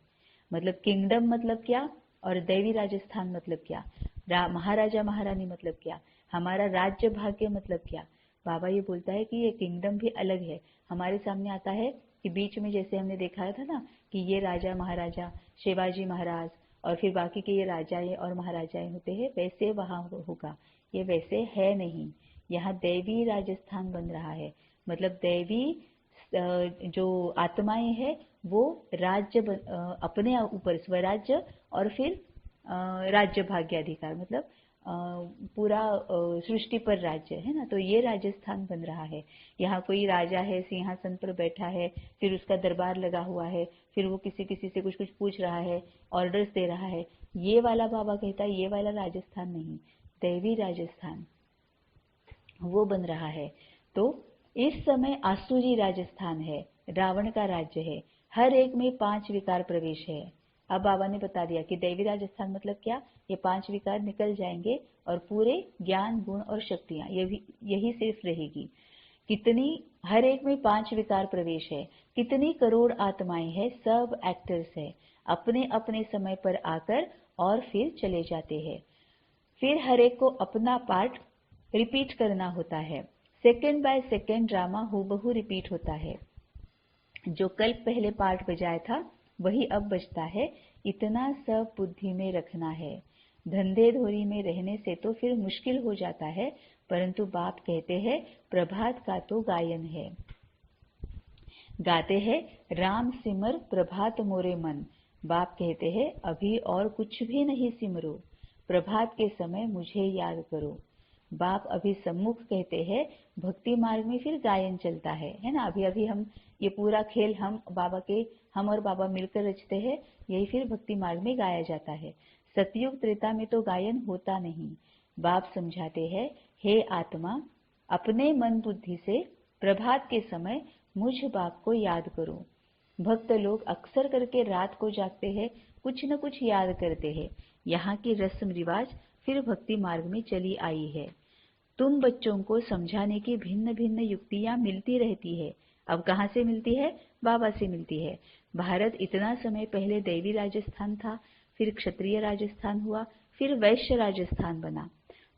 मतलब किंगडम मतलब क्या और दैवी राजस्थान मतलब क्या, महाराजा महारानी मतलब क्या, हमारा राज्य भाग्य मतलब क्या। बाबा ये बोलता है कि ये किंगडम भी अलग है। हमारे सामने आता है कि बीच में जैसे हमने देखा था ना कि ये राजा महाराजा शिवाजी महाराज और फिर बाकी के ये राजाएं और महाराजाएं होते हैं, वैसे वहां होगा। ये वैसे है नहीं, यहाँ दैवी राजस्थान बन रहा है। मतलब दैवी जो आत्माएं हैं वो राज्य अपने ऊपर स्वराज्य और फिर राज्य भाग्य अधिकार, मतलब पूरा सृष्टि पर राज्य है ना। तो ये राजस्थान बन रहा है। यहाँ कोई राजा है, सिंहासन पर बैठा है, फिर उसका दरबार लगा हुआ है, फिर वो किसी किसी से कुछ कुछ पूछ रहा है, ऑर्डर्स दे रहा है। ये वाला बाबा कहता है ये वाला राजस्थान नहीं, दैवी राजस्थान वो बन रहा है। तो इस समय आसुरी राजस्थान है, रावण का राज्य है, हर एक में 5 विकार प्रवेश है। अब बाबा ने बता दिया कि दैवी राजस्थान मतलब क्या, ये 5 विकार निकल जाएंगे और पूरे ज्ञान गुण और शक्तियां यही सिर्फ रहेगी। कितनी, हर एक में 5 विकार प्रवेश है, कितनी करोड़ आत्माएं हैं, सब एक्टर्स है, अपने अपने समय पर आकर और फिर चले जाते हैं। फिर हर एक को अपना पार्ट रिपीट करना होता है। सेकंड बाय सेकंड ड्रामा हूबहू रिपीट होता है। जो कल पहले पार्ट बजाया था वही अब बजता है। इतना सब बुद्धि में रखना है। धंधे धोरी में रहने से तो फिर मुश्किल हो जाता है, परंतु बाप कहते हैं प्रभात का तो गायन है। गाते हैं राम सिमर प्रभात मोरे मन, बाप कहते हैं अभी और कुछ भी नहीं सिमरो, प्रभात के समय मुझे याद करो। बाप अभी सम्मुख कहते हैं भक्ति मार्ग में फिर गायन चलता है ना। अभी अभी हम ये पूरा खेल हम और बाबा मिलकर रचते हैं, यही फिर भक्ति मार्ग में गाया जाता है। सतयुग त्रेता में तो गायन होता नहीं। बाप समझाते हैं, हे आत्मा, अपने मन बुद्धि से प्रभात के समय मुझ बाप को याद करो। भक्त लोग अक्सर करके रात को जागते हैं, कुछ न कुछ याद करते हैं। यहाँ की रस्म रिवाज फिर भक्ति मार्ग में चली आई है। तुम बच्चों को समझाने की भिन्न भिन्न युक्तियां मिलती रहती है। अब कहाँ से मिलती है? बाबा से मिलती है। भारत इतना समय पहले दैवी राजस्थान था, फिर क्षत्रिय राजस्थान हुआ, फिर वैश्य राजस्थान बना।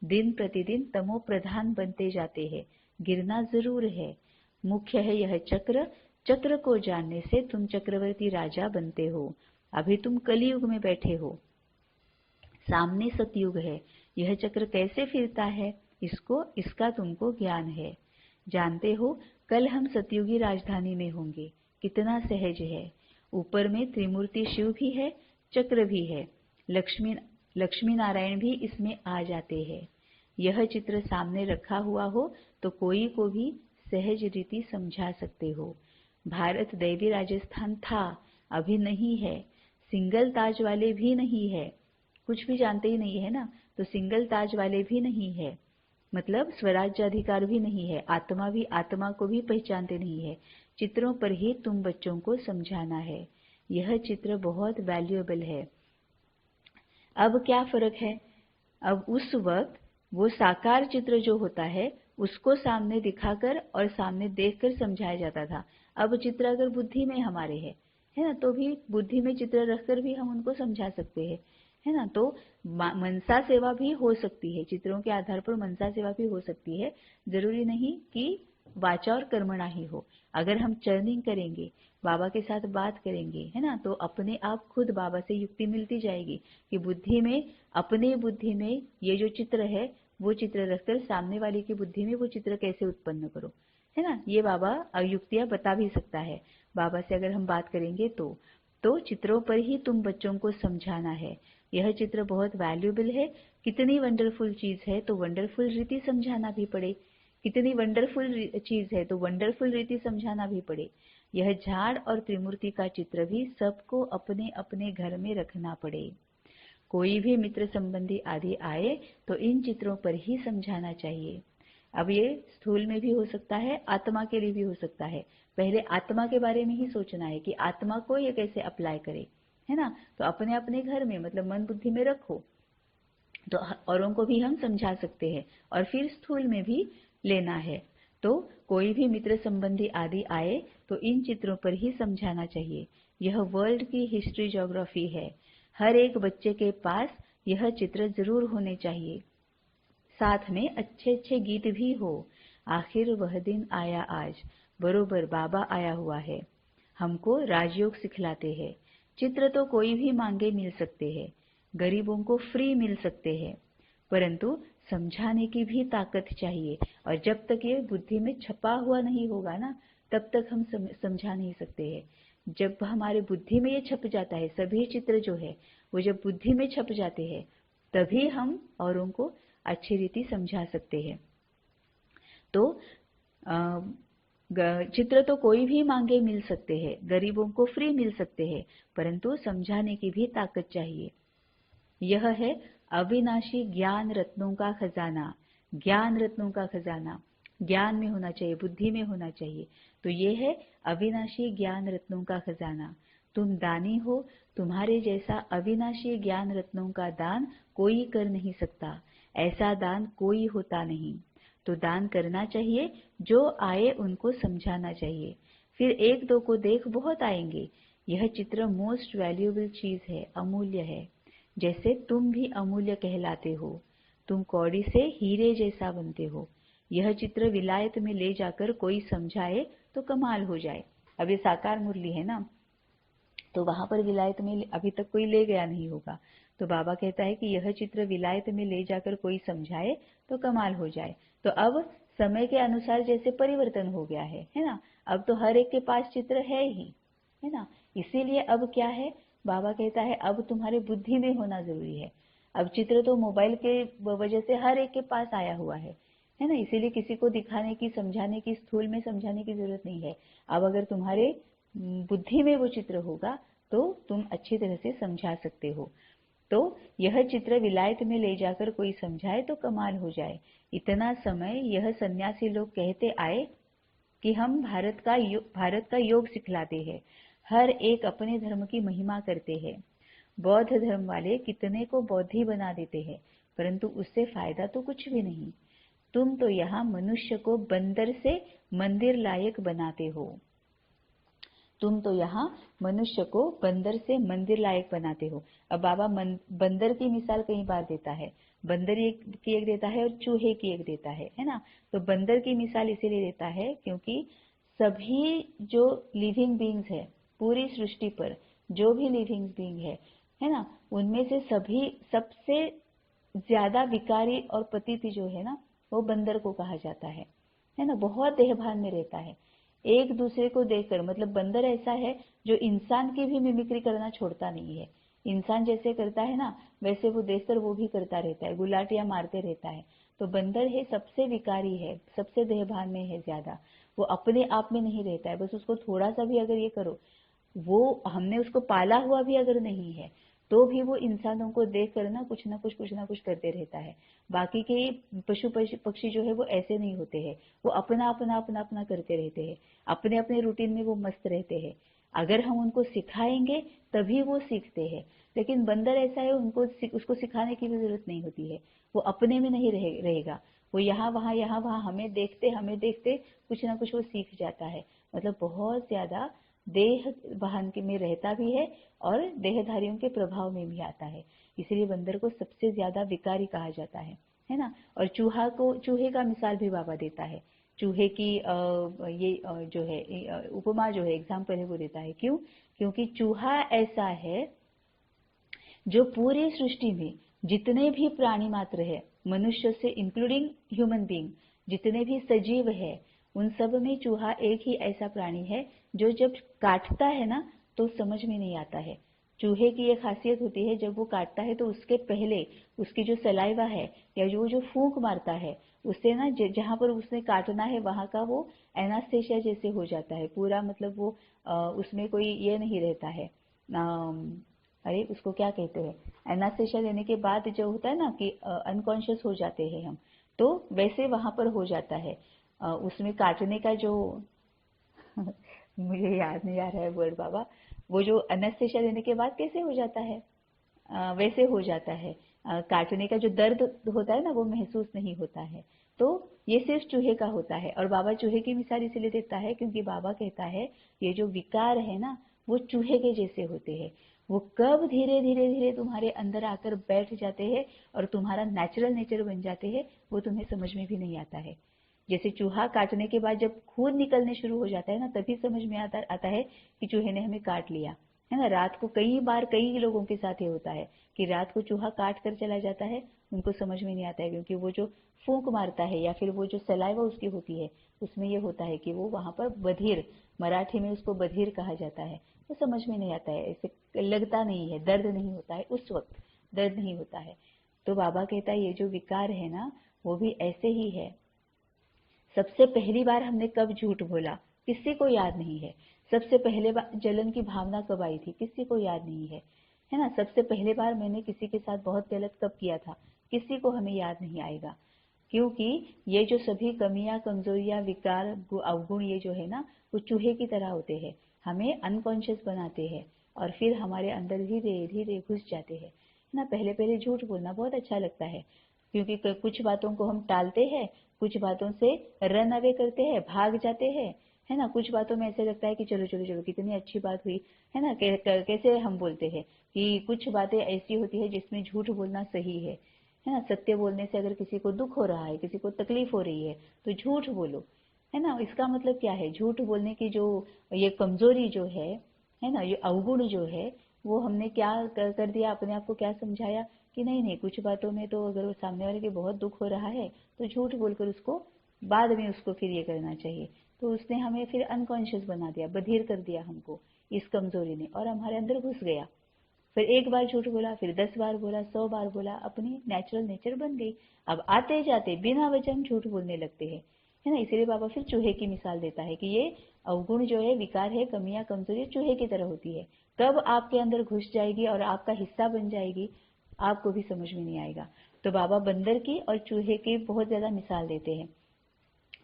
दिन प्रतिदिन तमो प्रधान बनते जाते हैं, गिरना जरूर है। मुख्य है यह चक्र, चक्र को जानने से तुम चक्रवर्ती राजा बनते हो। अभी तुम कलयुग में बैठे हो, सामने सतयुग है। यह चक्र कैसे फिरता है इसका तुमको ज्ञान है। जानते हो कल हम सतयुगी राजधानी में होंगे, कितना सहज है। ऊपर में त्रिमूर्ति शिव भी है, चक्र भी है, लक्ष्मी नारायण भी इसमें आ जाते हैं। यह चित्र सामने रखा हुआ हो तो कोई को भी सहज रीति समझा सकते हो। भारत दैवी राजस्थान था, अभी नहीं है। सिंगल ताज वाले भी नहीं है, कुछ भी जानते ही नहीं है ना, तो सिंगल ताज वाले भी नहीं है, मतलब स्वराज्य अधिकार भी नहीं है। आत्मा भी आत्मा को भी पहचानते नहीं है। चित्रों पर ही तुम बच्चों को समझाना है। यह चित्र बहुत वैल्यूएबल है। अब क्या फर्क है? अब उस वक्त वो साकार चित्र जो होता है उसको सामने दिखाकर और सामने देखकर समझाया जाता था। अब चित्र अगर बुद्धि में हमारे है ना, तो भी बुद्धि में चित्र रखकर भी हम उनको समझा सकते हैं, है ना। तो मनसा सेवा भी हो सकती है, चित्रों के आधार पर मनसा सेवा भी हो सकती है। जरूरी नहीं कि वाचा और कर्मणा ही हो। अगर हम चर्निंग करेंगे, बाबा के साथ बात करेंगे, है ना, तो अपने आप खुद बाबा से युक्ति मिलती जाएगी कि बुद्धि में, अपने बुद्धि में ये जो चित्र है वो चित्र रखकर सामने वाले की बुद्धि में वो चित्र कैसे उत्पन्न करो, है ना। ये बाबा युक्तियां बता भी सकता है। बाबा से अगर हम बात करेंगे तो चित्रों पर ही तुम बच्चों को समझाना है। यह चित्र बहुत वैल्यूएबल है। कितनी वंडरफुल चीज है तो वंडरफुल रीति समझाना भी पड़े, कितनी वंडरफुल चीज है तो वंडरफुल रीति समझाना भी पड़े। यह झाड़ और त्रिमूर्ति का चित्र भी सबको अपने अपने घर में रखना पड़े। कोई भी मित्र संबंधी आदि आए तो इन चित्रों पर ही समझाना चाहिए। अब ये स्थूल में भी हो सकता है, आत्मा के लिए भी हो सकता है। पहले आत्मा के बारे में ही सोचना है कि आत्मा को ये कैसे अप्लाई करे, है ना। तो अपने अपने घर में, मतलब मन बुद्धि में रखो, तो औरों को भी हम समझा सकते हैं और फिर स्थूल में भी लेना है। तो कोई भी मित्र संबंधी आदि आए तो इन चित्रों पर ही समझाना चाहिए। यह वर्ल्ड की हिस्ट्री ज्योग्राफी है। हर एक बच्चे के पास यह चित्र जरूर होने चाहिए। साथ में अच्छे अच्छे गीत भी हो। आखिर वह दिन आया आज, बरोबर बाबा आया हुआ है, हमको राजयोग सिखलाते हैं। चित्र तो कोई भी मांगे मिल सकते हैं, गरीबों को फ्री मिल सकते हैं, परंतु समझाने की भी ताकत चाहिए। और जब तक ये बुद्धि में छपा हुआ नहीं होगा ना, तब तक हम समझा नहीं सकते हैं। जब हमारे बुद्धि में ये छप जाता है, सभी चित्र जो है वो जब बुद्धि में छप जाते हैं, तभी हम औरों को अच्छी रीति समझा सकते हैं। तो चित्र तो कोई भी मांगे मिल सकते हैं, गरीबों को फ्री मिल सकते हैं, परंतु समझाने की भी ताकत चाहिए। यह है अविनाशी ज्ञान रत्नों का खजाना। ज्ञान रत्नों का खजाना ज्ञान में होना चाहिए, बुद्धि में होना चाहिए। तो ये है अविनाशी ज्ञान रत्नों का खजाना। तुम दानी हो, तुम्हारे जैसा अविनाशी ज्ञान रत्नों का दान कोई कर नहीं सकता। ऐसा दान कोई होता नहीं। तो दान करना चाहिए, जो आए उनको समझाना चाहिए। फिर एक दो को देख बहुत आएंगे। यह चित्र मोस्ट वैल्यूएबल चीज है, अमूल्य है। जैसे तुम भी अमूल्य कहलाते हो, तुम कौड़ी से हीरे जैसा बनते हो। यह चित्र विलायत में ले जाकर कोई समझाए तो कमाल हो जाए। अब ये साकार मुरली है ना, तो वहां पर विलायत में अभी तक कोई ले गया नहीं होगा। तो बाबा कहता है कि यह चित्र विलायत में ले जाकर कोई समझाए तो कमाल हो जाए। तो अब समय के अनुसार जैसे परिवर्तन हो गया है ना, अब तो हर एक के पास चित्र है ही, है ना। इसीलिए अब क्या है, बाबा कहता है अब तुम्हारे बुद्धि में होना जरूरी है। अब चित्र तो मोबाइल के वजह से हर एक के पास आया हुआ है ना, इसीलिए किसी को दिखाने की, समझाने की, स्थूल में समझाने की जरूरत नहीं है। अब अगर तुम्हारे बुद्धि में वो चित्र होगा तो तुम अच्छी तरह से समझा सकते हो। तो यह चित्र विलायत में ले जाकर कोई समझाए तो कमाल हो जाए। इतना समय यह सन्यासी लोग कहते आए कि हम भारत का योग सिखलाते हैं, हर एक अपने धर्म की महिमा करते हैं। बौद्ध धर्म वाले कितने को बौद्धि बना देते हैं, परंतु उससे फायदा तो कुछ भी नहीं। तुम तो यहाँ मनुष्य को बंदर से मंदिर लायक बनाते हो। तुम तो यहाँ मनुष्य को बंदर से मंदिर लायक बनाते हो। अब बाबा बंदर की मिसाल कई बार देता है, बंदर की एक देता है और चूहे की एक देता है ना। तो बंदर की मिसाल इसीलिए देता है क्योंकि सभी जो लिविंग बींग्स है पूरी सृष्टि पर, जो भी लिविंग बींग है ना, उनमें से सभी सबसे ज्यादा विकारी और पतित जो है ना, वो बंदर को कहा जाता है ना। बहुत देहभान में रहता है, एक दूसरे को देखकर, मतलब बंदर ऐसा है जो इंसान की भी मिमिक्री करना छोड़ता नहीं है। इंसान जैसे करता है ना, वैसे वो देखकर वो भी करता रहता है, गुलाटियां मारते रहता है। तो बंदर है सबसे विकारी है, सबसे देहभान में है ज्यादा। वो अपने आप में नहीं रहता है, बस उसको थोड़ा सा भी अगर ये करो, वो हमने उसको पाला हुआ भी अगर नहीं है तो भी वो इंसानों को देख कर ना कुछ ना कुछ करते रहता है। बाकी के पशु पक्षी जो है वो ऐसे नहीं होते हैं, वो अपना अपना अपना अपना करते रहते हैं, अपने अपने रूटीन में वो मस्त रहते हैं। अगर हम उनको सिखाएंगे तभी वो सीखते हैं। लेकिन बंदर ऐसा है, उसको सिखाने की भी जरूरत नहीं होती है, वो अपने में नहीं रहेगा। वो यहाँ वहां हमें देखते कुछ ना कुछ वो सीख जाता है। मतलब बहुत ज्यादा देह वाहन में रहता भी है और देहधारियों के प्रभाव में भी आता है। इसलिए बंदर को सबसे ज्यादा विकारी कहा जाता है ना। और चूहे का मिसाल भी बाबा देता है। चूहे की जो है उपमा जो है, एग्जाम्पल है, वो देता है। क्यों? क्योंकि चूहा ऐसा है जो पूरी सृष्टि में जितने भी प्राणी मात्र है, मनुष्य से इंक्लूडिंग ह्यूमन बीइंग, जितने भी सजीव है, उन सब में चूहा एक ही ऐसा प्राणी है जो जब काटता है ना तो समझ में नहीं आता है। चूहे की एक खासियत होती है, जब वो काटता है तो उसके पहले उसकी जो सलाइवा है या जो फूंक मारता है, उससे ना जहां पर उसने काटना है वहां का वो एनास्थेशिया जैसे हो जाता है पूरा। मतलब वो उसमें कोई ये नहीं रहता है, अरे उसको क्या कहते हैं, एनास्थेशिया लेने के बाद जो होता है ना कि अनकॉन्शियस हो जाते हैं हम, तो वैसे वहां पर हो जाता है। उसमें काटने का जो मुझे याद नहीं आ रहा है वर्ड बाबा, वो जो एनास्थेशिया लेने के बाद कैसे हो जाता है, वैसे हो जाता है। काटने का जो दर्द होता है ना वो महसूस नहीं होता है। तो ये सिर्फ चूहे का होता है। और बाबा चूहे की मिसाल इसलिए देता है क्योंकि बाबा कहता है ये जो विकार है ना वो चूहे के जैसे होते हैं। वो कब धीरे धीरे धीरे तुम्हारे अंदर आकर बैठ जाते हैं और तुम्हारा नेचुरल नेचर बन जाते हैं, वो तुम्हें समझ में भी नहीं आता है। जैसे चूहा काटने के बाद जब खून निकलने शुरू हो जाता है ना, तभी समझ में आता है कि चूहे ने हमें काट लिया, है ना। रात को कई बार कई लोगों के साथ ये होता है कि रात को चूहा काट कर चला जाता है, उनको समझ में नहीं आता है, क्योंकि वो जो फूंक मारता है या फिर वो जो सलाइवा उसकी होती है, उसमें ये होता है कि वो वहां पर बधिर, मराठी में उसको बधिर कहा जाता है, वो समझ में नहीं आता है, ऐसे लगता नहीं है, दर्द नहीं होता है, उस वक्त दर्द नहीं होता है। तो बाबा कहता है ये जो विकार है ना वो भी ऐसे ही है। सबसे पहली बार हमने कब झूठ बोला, किसी को याद नहीं है। सबसे पहले बार जलन की भावना कब आई थी, किसी को याद नहीं है ना। सबसे पहले बार मैंने किसी के साथ बहुत गलत कब किया था, किसी को हमें याद नहीं आएगा। क्योंकि ये जो सभी कमियां, कमजोरियां, विकार, अवगुण ये जो है ना वो चूहे की तरह होते हैं, हमें अनकॉन्शियस बनाते हैं और फिर हमारे अंदर धीरे धीरे घुस जाते हैं ना। पहले पहले झूठ बोलना बहुत अच्छा लगता है क्योंकि कुछ बातों को हम टालते हैं, कुछ बातों से रन अवे करते हैं, भाग जाते हैं, है ना। कुछ बातों में ऐसे लगता है कि चलो चलो चलो कितनी अच्छी बात हुई, है ना। कैसे हम बोलते हैं कि कुछ बातें ऐसी होती है जिसमें झूठ बोलना सही है ना। सत्य बोलने से अगर किसी को दुख हो रहा है, किसी को तकलीफ हो रही है तो झूठ बोलो, है ना। इसका मतलब क्या है, झूठ बोलने की जो ये कमजोरी जो है ना, ये अवगुण जो है, वो हमने क्या कर दिया, अपने आप को क्या समझाया कि नहीं नहीं, कुछ बातों में तो अगर सामने वाले के बहुत दुख हो रहा है तो झूठ बोलकर उसको बाद में उसको फिर ये करना चाहिए। तो उसने हमें फिर अनकॉन्शियस बना दिया, बधिर कर दिया हमको इस कमजोरी ने, और हमारे अंदर घुस गया। फिर एक बार झूठ बोला, फिर 10 बार बोला, 100 बार बोला, अपनी नेचुरल नेचर बन गई। अब आते जाते बिना वजह हम झूठ बोलने लगते हैं, है ना। इसीलिए बाबा फिर चूहे की मिसाल देता है कि ये अवगुण जो है, विकार है, कमियां कमजोरी चूहे की तरह होती है। कब आपके अंदर घुस जाएगी और आपका हिस्सा बन जाएगी, आपको भी समझ में नहीं आएगा। तो बाबा बंदर की और चूहे की बहुत ज्यादा मिसाल देते हैं।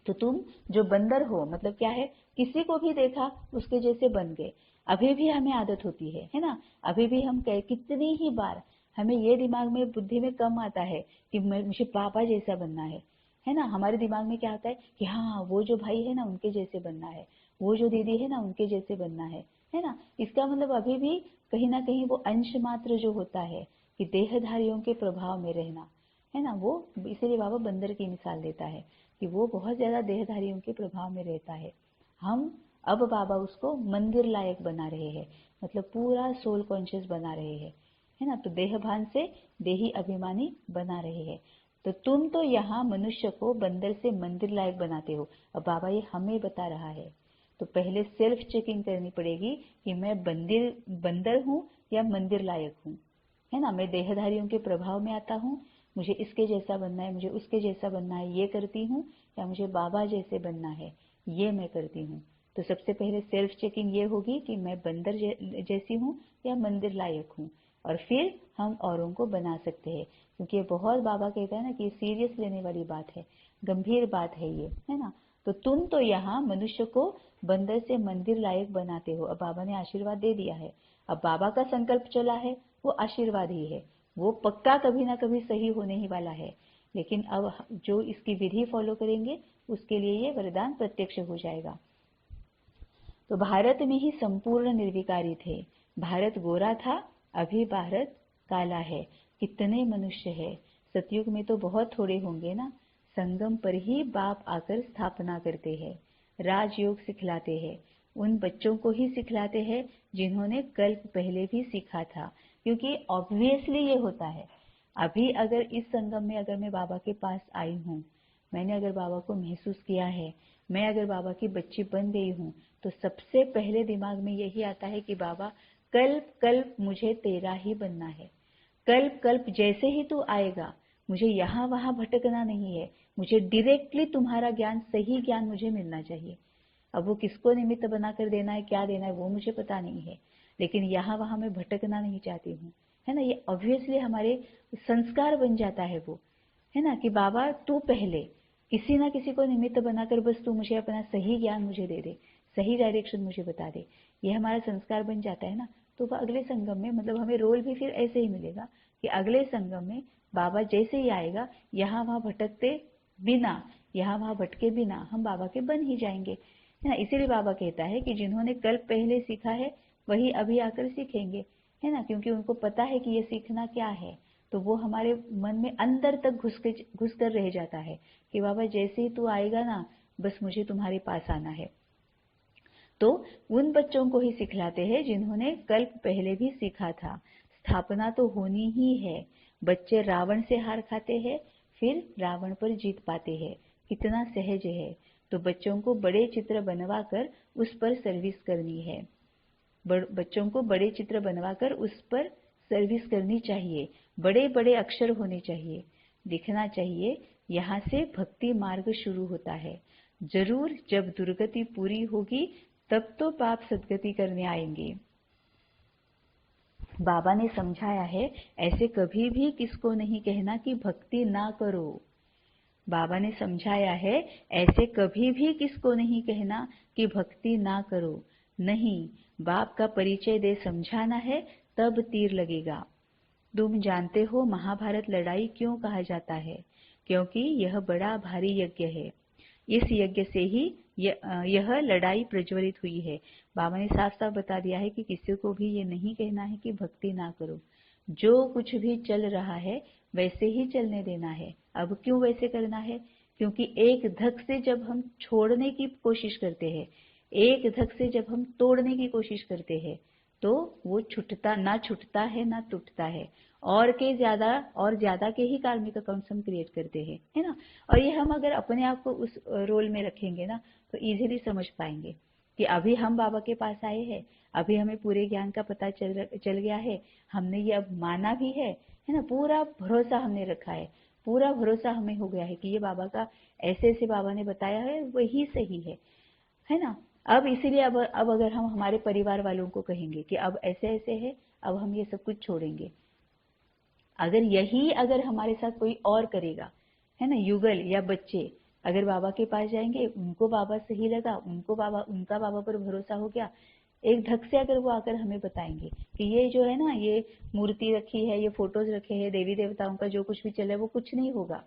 तो तुम जो बंदर हो, मतलब क्या है, किसी को भी देखा उसके जैसे बन गए। अभी भी हमें आदत होती है ना। अभी भी हम कितनी ही बार हमें ये दिमाग में, बुद्धि में कम आता है कि मुझे पापा जैसा बनना है ना। हमारे दिमाग में क्या आता है कि हाँ, वो जो भाई है ना उनके जैसे बनना है, वो जो दीदी है ना उनके जैसे बनना है ना। इसका मतलब अभी भी कहीं ना कहीं वो अंश मात्र जो होता है कि देहधारियों के प्रभाव में रहना, है ना, वो इसीलिए बाबा बंदर की मिसाल देता है कि वो बहुत ज्यादा देहधारियों के प्रभाव में रहता है। हम अब बाबा उसको मंदिर लायक बना रहे हैं, मतलब पूरा सोल कॉन्शियस बना रहे हैं, है ना। तो देह भान से देही अभिमानी बना रहे हैं। तो तुम तो यहाँ मनुष्य को बंदर से मंदिर लायक बनाते हो। अब बाबा ये हमें बता रहा है। तो पहले सेल्फ चेकिंग करनी पड़ेगी कि मैं बंदर हूँ या मंदिर लायक हूँ, है ना। मैं देहधारियों के प्रभाव में आता हूँ, मुझे इसके जैसा बनना है, मुझे उसके जैसा बनना है, ये करती हूँ, या मुझे बाबा जैसे बनना है, ये मैं करती हूँ। तो सबसे पहले सेल्फ चेकिंग ये होगी कि मैं बंदर जैसी हूँ या मंदिर लायक हूँ, और फिर हम औरों को बना सकते हैं। क्योंकि ये बहुत, बाबा कहता है ना कि सीरियस लेने वाली बात है, गंभीर बात है ये, है ना। तो तुम तो यहाँ मनुष्य को बंदर से मंदिर लायक बनाते हो। अब बाबा ने आशीर्वाद दे दिया है। अब बाबा का संकल्प चला है, वो आशीर्वाद ही है, वो पक्का कभी ना कभी सही होने ही वाला है। लेकिन अब जो इसकी विधि फॉलो करेंगे उसके लिए ये वरदान प्रत्यक्ष हो जाएगा। तो भारत में ही संपूर्ण निर्विकारी थे। भारत गोरा था, अभी भारत काला है। कितने मनुष्य है, सतयुग में तो बहुत थोड़े होंगे ना। संगम पर ही बाप आकर स्थापना करते हैं, राजयोग सिखलाते हैं। उन बच्चों को ही सिखलाते हैं जिन्होंने कल्प पहले भी सीखा था। क्योंकि ऑब्वियसली ये होता है। अभी अगर इस संगम में अगर मैं बाबा के पास आई हूँ, मैंने अगर बाबा को महसूस किया है, मैं अगर बाबा की बच्ची बन गई हूँ, तो सबसे पहले दिमाग में यही आता है कि बाबा कल्प कल्प मुझे तेरा ही बनना है। कल्प कल्प जैसे ही तू आएगा, मुझे यहाँ वहां भटकना नहीं है, मुझे डायरेक्टली तुम्हारा ज्ञान, सही ज्ञान मुझे मिलना चाहिए। अब वो किसको निमित्त बनाकर देना है, क्या देना है, वो मुझे पता नहीं है, लेकिन यहाँ वहां मैं भटकना नहीं चाहती हूँ, है ना। ये ऑब्वियसली हमारे संस्कार बन जाता है वो, है ना, कि बाबा तू पहले किसी ना किसी को निमित्त बनाकर बस तू मुझे अपना सही ज्ञान मुझे दे दे, सही डायरेक्शन मुझे बता दे। ये हमारा संस्कार बन जाता है ना। तो अगले संगम में, मतलब हमें रोल भी फिर ऐसे ही मिलेगा कि अगले संगम में बाबा जैसे ही आएगा, यहाँ वहां भटकते बिना, यहाँ वहां भटके बिना हम बाबा के बन ही जाएंगे, है ना। इसीलिए बाबा कहता है कि जिन्होंने कल्प पहले सीखा है वही अभी आकर सीखेंगे, है ना। क्योंकि उनको पता है कि ये सीखना क्या है। तो वो हमारे मन में अंदर तक घुस कर रह जाता है कि बाबा जैसे ही तू आएगा ना, बस मुझे तुम्हारे पास आना है। तो उन बच्चों को ही सिखलाते हैं जिन्होंने कल्प पहले भी सीखा था। स्थापना तो होनी ही है। बच्चे रावण से हार खाते हैं, फिर रावण पर जीत पाते हैं। कितना सहज है। तो बच्चों को बड़े चित्र बनवाकर उस पर सर्विस करनी है। बच्चों को बड़े चित्र बनवाकर उस पर सर्विस करनी चाहिए। बड़े बड़े अक्षर होने चाहिए, दिखना चाहिए। यहाँ से भक्ति मार्ग शुरू होता है। जरूर जब दुर्गति पूरी होगी तब तो पाप सदगति करने आएंगे। बाबा ने समझाया है, ऐसे कभी भी किसको नहीं कहना कि भक्ति ना करो। बाबा ने समझाया है, ऐसे कभी भी किसको नहीं कहना कि भक्ति ना करो। नहीं, बाप का परिचय दे समझाना है, तब तीर लगेगा। तुम जानते हो महाभारत लड़ाई क्यों कहा जाता है? क्योंकि यह बड़ा भारी यज्ञ है। इस यज्ञ से ही यह लड़ाई प्रज्वलित हुई है। बाबा ने साफ साफ बता दिया है कि किसी को भी ये नहीं कहना है कि भक्ति ना करो। जो कुछ भी चल रहा है वैसे ही चलने देना है। अब क्यों वैसे करना है? क्योंकि एक धक से जब हम छोड़ने की कोशिश करते हैं, एक धक से जब हम तोड़ने की कोशिश करते हैं, तो वो छूटता है ना टूटता है। और ज्यादा के ही कार्मिक अकाउंट्स हम क्रिएट करते हैं, है ना। और ये हम अगर अपने आप को उस रोल में रखेंगे ना, तो इजीली समझ पाएंगे कि अभी हम बाबा के पास आए हैं, अभी हमें पूरे ज्ञान का पता चल गया है, हमने ये अब माना भी है ना, पूरा भरोसा हमने रखा है, पूरा भरोसा हमें हो गया है कि ये बाबा का ऐसे ऐसे बाबा ने बताया है वही सही है ना। अब इसीलिए अब अगर हम हमारे परिवार वालों को कहेंगे कि अब ऐसे ऐसे है, अब हम ये सब कुछ छोड़ेंगे, अगर हमारे साथ कोई और करेगा, है ना, युगल या बच्चे अगर बाबा के पास जाएंगे, उनको बाबा सही लगा, उनका बाबा पर भरोसा हो गया, एक धक से अगर वो आकर हमें बताएंगे कि ये जो है ना, ये मूर्ति रखी है, ये फोटोज रखे हैं, देवी देवताओं का जो कुछ भी चल रहा है वो कुछ नहीं होगा,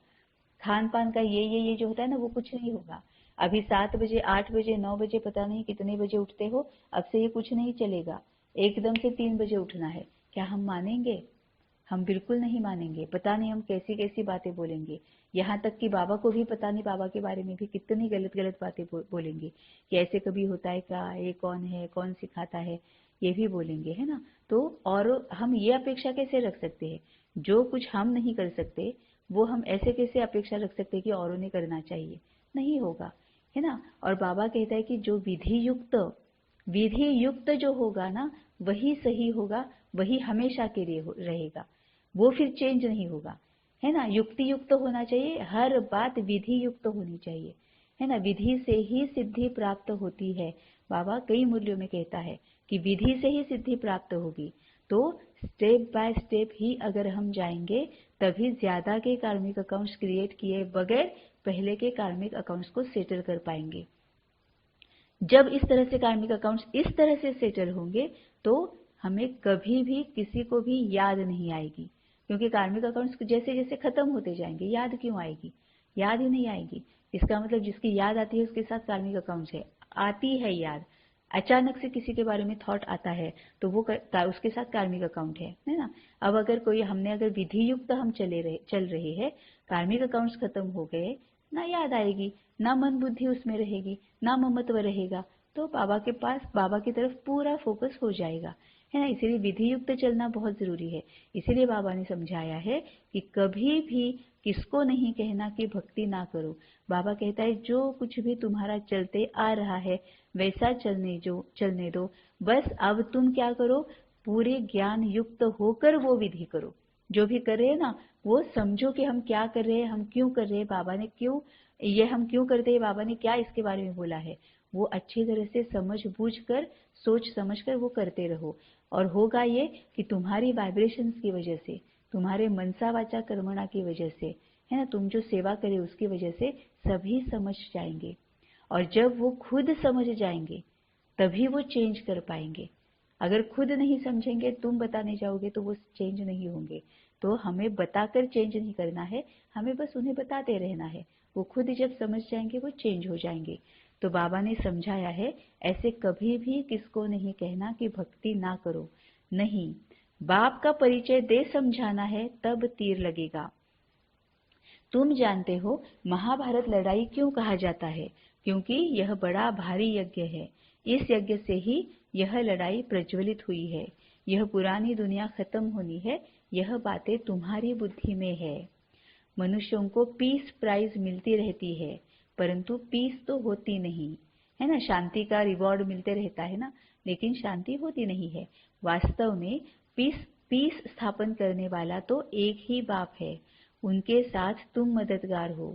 खान पान का ये जो होता है ना वो कुछ नहीं होगा, अभी 7 बजे 8 बजे 9 बजे पता नहीं कितने बजे उठते हो, अब से ये कुछ नहीं चलेगा, एकदम से 3 बजे उठना है, क्या हम मानेंगे? हम बिल्कुल नहीं मानेंगे। पता नहीं हम कैसी कैसी बातें बोलेंगे, यहाँ तक कि बाबा को भी पता नहीं, बाबा के बारे में भी कितनी गलत गलत बातें बोलेंगे कि ऐसे कभी होता है क्या, ये कौन है, कौन सिखाता है, ये भी बोलेंगे, है ना। तो और हम ये अपेक्षा कैसे रख सकते हैं, जो कुछ हम नहीं कर सकते वो हम ऐसे कैसे अपेक्षा रख सकते हैं कि औरों ने करना चाहिए, नहीं होगा, है ना। और बाबा कहता है कि जो विधि युक्त जो होगा ना वही सही होगा, वही हमेशा के लिए रहेगा, वो फिर चेंज नहीं होगा, है ना। युक्ति युक्त होना चाहिए, हर बात विधि युक्त होनी चाहिए, है ना। विधि से ही सिद्धि प्राप्त होती है, बाबा कई मूल्यों में कहता है कि विधि से ही सिद्धि प्राप्त होगी। तो स्टेप बाय स्टेप ही अगर हम जाएंगे तभी ज्यादा के कार्मिक अकाउंट्स क्रिएट किए बगैर पहले के कार्मिक अकाउंट्स को सेटल कर पाएंगे। जब इस तरह से कार्मिक अकाउंट्स इस तरह से सेटल होंगे तो हमें कभी भी किसी को भी याद नहीं आएगी, क्योंकि कार्मिक अकाउंट्स जैसे जैसे खत्म होते जाएंगे, याद क्यों आएगी, याद ही नहीं आएगी। इसका मतलब जिसकी याद आती है उसके साथ कार्मिक अकाउंट्स है, आती है याद, अचानक से किसी के बारे में थॉट आता है तो वो उसके साथ कार्मिक अकाउंट है ना। अब अगर कोई हमने अगर विधि युक्त हम चल रहे हैं, कार्मिक अकाउंट्स खत्म हो गए, ना याद आएगी, ना मन बुद्धि उसमें रहेगी, ना ममत्व रहेगा, तो बाबा के पास, बाबा की तरफ पूरा फोकस हो जाएगा, है ना। इसीलिए विधि युक्त चलना बहुत जरूरी है। इसीलिए बाबा ने समझाया है कि कभी भी किसको नहीं कहना कि भक्ति ना करो। बाबा कहता है जो कुछ भी तुम्हारा चलते आ रहा है वैसा चलने दो, बस अब तुम क्या करो, पूरे ज्ञान युक्त होकर वो विधि करो, जो भी कर रहे हैं ना वो समझो कि हम क्या कर रहे हैं, हम क्यों कर रहे हैं, बाबा ने क्यों, ये हम क्यों करते हैं, बाबा ने क्या इसके बारे में बोला है, वो अच्छी तरह से समझ बूझ कर, सोच समझ कर वो करते रहो। और होगा ये कि तुम्हारी वाइब्रेशंस की वजह से, तुम्हारे मनसा वाचा कर्मणा की वजह से, है ना, तुम जो सेवा करे उसकी वजह से सभी समझ जाएंगे, और जब वो खुद समझ जाएंगे तभी वो चेंज कर पाएंगे। अगर खुद नहीं समझेंगे, तुम बताने जाओगे तो वो चेंज नहीं होंगे। तो हमें बताकर चेंज नहीं करना है, हमें बस उन्हें बताते रहना है, वो खुद जब समझ जाएंगे वो चेंज हो जाएंगे। तो बाबा ने समझाया है, ऐसे कभी भी किसको नहीं कहना कि भक्ति ना करो, नहीं, बाप का परिचय दे समझाना है तब तीर लगेगा। तुम जानते हो महाभारत लड़ाई क्यों कहा जाता है, क्योंकि यह बड़ा भारी यज्ञ है, इस यज्ञ से ही यह लड़ाई प्रज्वलित हुई है, यह पुरानी दुनिया खत्म होनी है, यह बातें तुम्हारी बुद्धि में है। मनुष्यों को पीस प्राइज मिलती रहती है, परंतु पीस तो होती नहीं, है ना। शांति का रिवॉर्ड मिलते रहता है ना, लेकिन शांति होती नहीं है। वास्तव में पीस स्थापन करने वाला तो एक ही बाप है, उनके साथ तुम मददगार हो,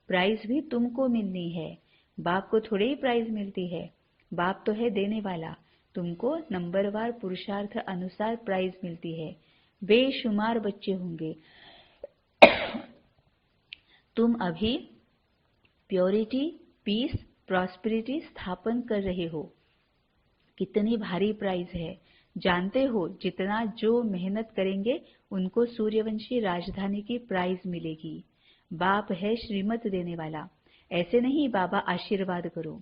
प्राइज भी तुमको मिलनी है, बाप को थोड़े ही प्राइज मिलती है, बाप तो है देने वाला, तुमको नंबरवार पुरुषार्थ अनुसार प्राइज मिलती है, बेशुमार बच्चे होंगे। तुम अभी प्योरिटी, पीस, प्रॉस्पेरिटी स्थापन कर रहे हो, कितनी भारी प्राइज है, जानते हो जितना जो मेहनत करेंगे उनको सूर्यवंशी राजधानी की प्राइज मिलेगी। बाप है श्रीमत देने वाला, ऐसे नहीं बाबा आशीर्वाद करो।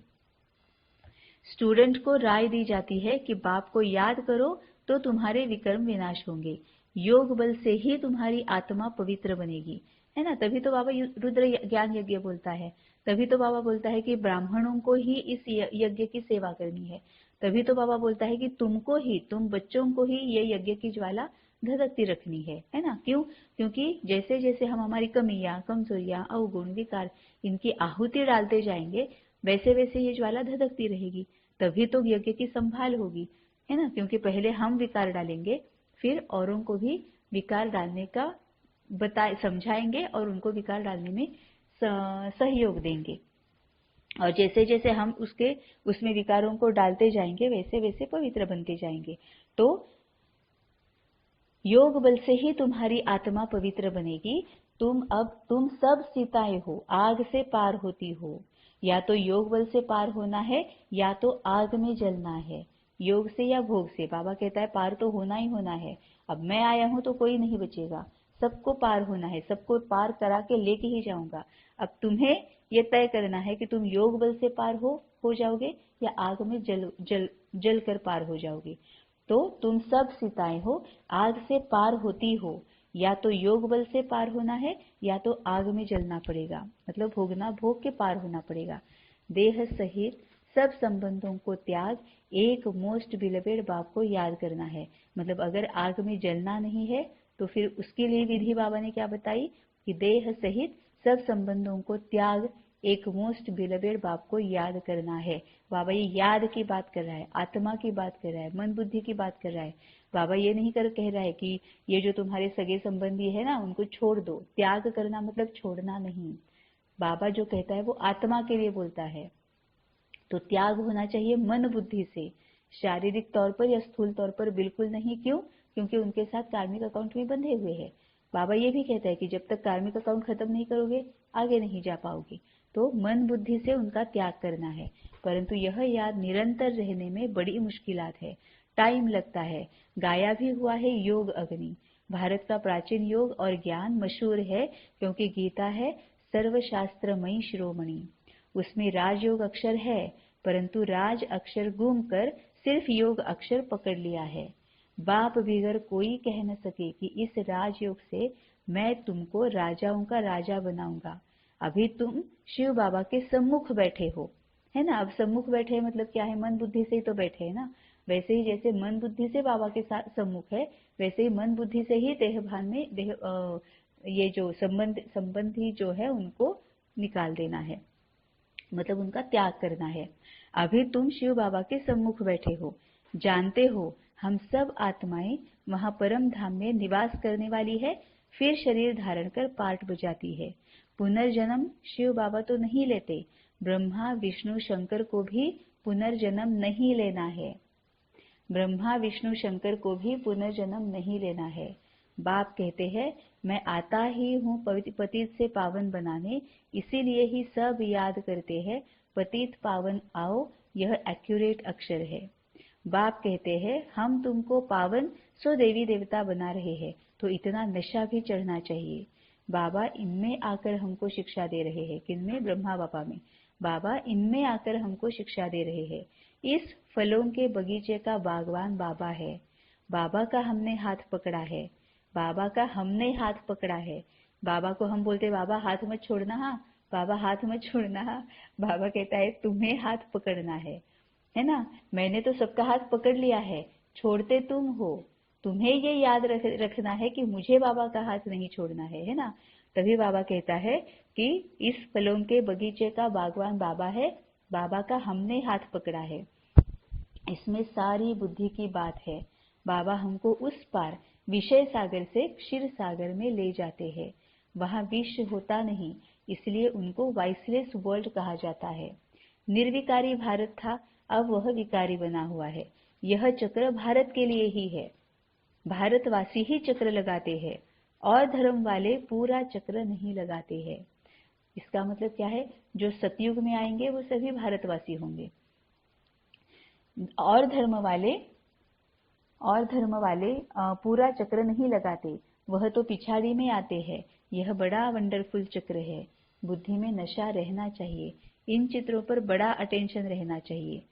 स्टूडेंट को राय दी जाती है कि बाप को याद करो तो तुम्हारे विकर्म विनाश होंगे, योग बल से ही तुम्हारी आत्मा पवित्र बनेगी, है ना। तभी तो बाबा रुद्र ज्ञान यज्ञ बोलता है, तभी तो बाबा बोलता है कि ब्राह्मणों को ही इस यज्ञ की सेवा करनी है, तभी तो बाबा बोलता है कि तुमको ही, तुम बच्चों को ही ये यज्ञ की ज्वाला धधकती रखनी है ना। क्यों? क्योंकि जैसे जैसे हम हमारी कमियां, कमजोरियां, अवगुण, विकार इनकी आहुति डालते जाएंगे, वैसे वैसे ये ज्वाला धधकती रहेगी, तभी तो यज्ञ की संभाल होगी, है ना, क्योंकि पहले हम विकार डालेंगे, फिर औरों को भी विकार डालने का समझाएंगे और उनको विकार डालने में सहयोग देंगे। और जैसे जैसे हम उसमें विकारों को डालते जाएंगे, वैसे वैसे पवित्र बनते जाएंगे। तो योग बल से ही तुम्हारी आत्मा पवित्र बनेगी। तुम सब सीताएं हो, आग से पार होती हो। या तो योग बल से पार होना है, या तो आग में जलना है, योग से या भोग से। बाबा कहता है पार तो होना ही होना है। अब मैं आया हूं तो कोई नहीं बचेगा, सबको पार होना है, सबको पार करा के लेके ही जाऊंगा। अब तुम्हें ये तय करना है कि तुम योग बल से पार हो जाओगे या आग में जल कर पार हो जाओगे। तो तुम सब सीताएं हो, आग से पार होती हो। या तो योग बल से पार होना है, या तो आग में जलना पड़ेगा, मतलब भोग के पार होना पड़ेगा। देह सहित सब संबंधों को त्याग, एक मोस्ट बिलवेड बाप को याद करना है। मतलब अगर आग में जलना नहीं है तो फिर उसके लिए विधि बाबा ने क्या बताई कि देह सहित सब संबंधों को त्याग, एक मोस्ट बिलवेड बाप को याद करना है। बाबा ये याद की बात कर रहा है, आत्मा की बात कर रहा है, मन बुद्धि की बात कर रहा है। बाबा ये नहीं कह रहा है कि ये जो तुम्हारे सगे संबंधी है ना उनको छोड़ दो। त्याग करना मतलब छोड़ना नहीं। बाबा जो कहता है वो आत्मा के लिए बोलता है। तो त्याग होना चाहिए मन बुद्धि से, शारीरिक तौर पर या स्थूल तौर पर बिल्कुल नहीं। क्यों? क्योंकि उनके साथ कार्मिक अकाउंट में बंधे हुए हैं। बाबा ये भी कहता है कि जब तक कार्मिक अकाउंट खत्म नहीं करोगे आगे नहीं जा पाओगे। तो मन बुद्धि से उनका त्याग करना है। परंतु यह याद निरंतर रहने में बड़ी मुश्किलात है, टाइम लगता है। गाया भी हुआ है योग अग्नि। भारत का प्राचीन योग और ज्ञान मशहूर है क्योंकि गीता है सर्वशास्त्रमयी शिरोमणि। उसमें राजयोग अक्षर है, परंतु राज अक्षर घूम कर सिर्फ योग अक्षर पकड़ लिया है। बाप बिगर कोई कह न सके कि इस राजयोग से मैं तुमको राजाओं का राजा बनाऊंगा। अभी तुम शिव बाबा के सम्मुख बैठे हो, है ना। अब सम्मुख बैठे मतलब क्या है? मन बुद्धि से ही तो बैठे है ना। वैसे ही जैसे मन बुद्धि से बाबा के साथ सम्मुख है, वैसे ही मन बुद्धि से ही देह भान में ये जो संबंधी जो है उनको निकाल देना है, मतलब उनका त्याग करना है। अभी तुम शिव बाबा के सम्मुख बैठे हो, जानते हो हम सब आत्माएं वहां परम धाम में निवास करने वाली है, फिर शरीर धारण कर पाठ बजाती है। पुनर्जन्म शिव बाबा तो नहीं लेते, ब्रह्मा विष्णु शंकर को भी पुनर्जन्म नहीं लेना है। ब्रह्मा विष्णु शंकर को भी पुनर्जन्म नहीं लेना है। बाप कहते हैं मैं आता ही हूँ पतित से पावन बनाने, इसीलिए ही सब याद करते हैं पतित पावन आओ, यह एक्यूरेट अक्षर है। बाप कहते हैं हम तुमको पावन सो देवी देवता बना रहे हैं, तो इतना नशा भी चढ़ना चाहिए। बाबा इनमें आकर हमको शिक्षा दे रहे हैं। किनमें? ब्रह्मा बाबा में। बाबा इनमें आकर हमको शिक्षा दे रहे हैं। इस फलों के बगीचे का बागवान बाबा है। बाबा का हमने हाथ पकड़ा है, बाबा का हमने हाथ पकड़ा है। बाबा को हम बोलते बाबा हाथ मत छोड़ना, हाँ बाबा हाथ मत छोड़ना, हाँ। बाबा कहता है तुम्हें हाथ पकड़ना है ना। मैंने तो सबका हाथ पकड़ लिया है, छोड़ते तुम हो। तुम्हें ये याद रखना है कि मुझे बाबा का हाथ नहीं छोड़ना है ना। तभी बाबा कहता है कि इस फलों के बगीचे का बागवान बाबा है, बाबा का हमने हाथ पकड़ा है। इसमें सारी बुद्धि की बात है। बाबा हमको उस पार विषय सागर से क्षीर सागर में ले जाते हैं। वहां विष होता नहीं, इसलिए उनको वाइसलेस वर्ल्ड कहा जाता है। निर्विकारी भारत था, अब वह विकारी बना हुआ है। यह चक्र भारत के लिए ही है, भारतवासी ही चक्र लगाते हैं, और धर्म वाले पूरा चक्र नहीं लगाते हैं। इसका मतलब क्या है? जो सतयुग में आएंगे वो सभी भारतवासी होंगे, और धर्म वाले पूरा चक्र नहीं लगाते, वह तो पिछाड़ी में आते हैं। यह बड़ा वंडरफुल चक्र है। बुद्धि में नशा रहना चाहिए, इन चित्रों पर बड़ा अटेंशन रहना चाहिए।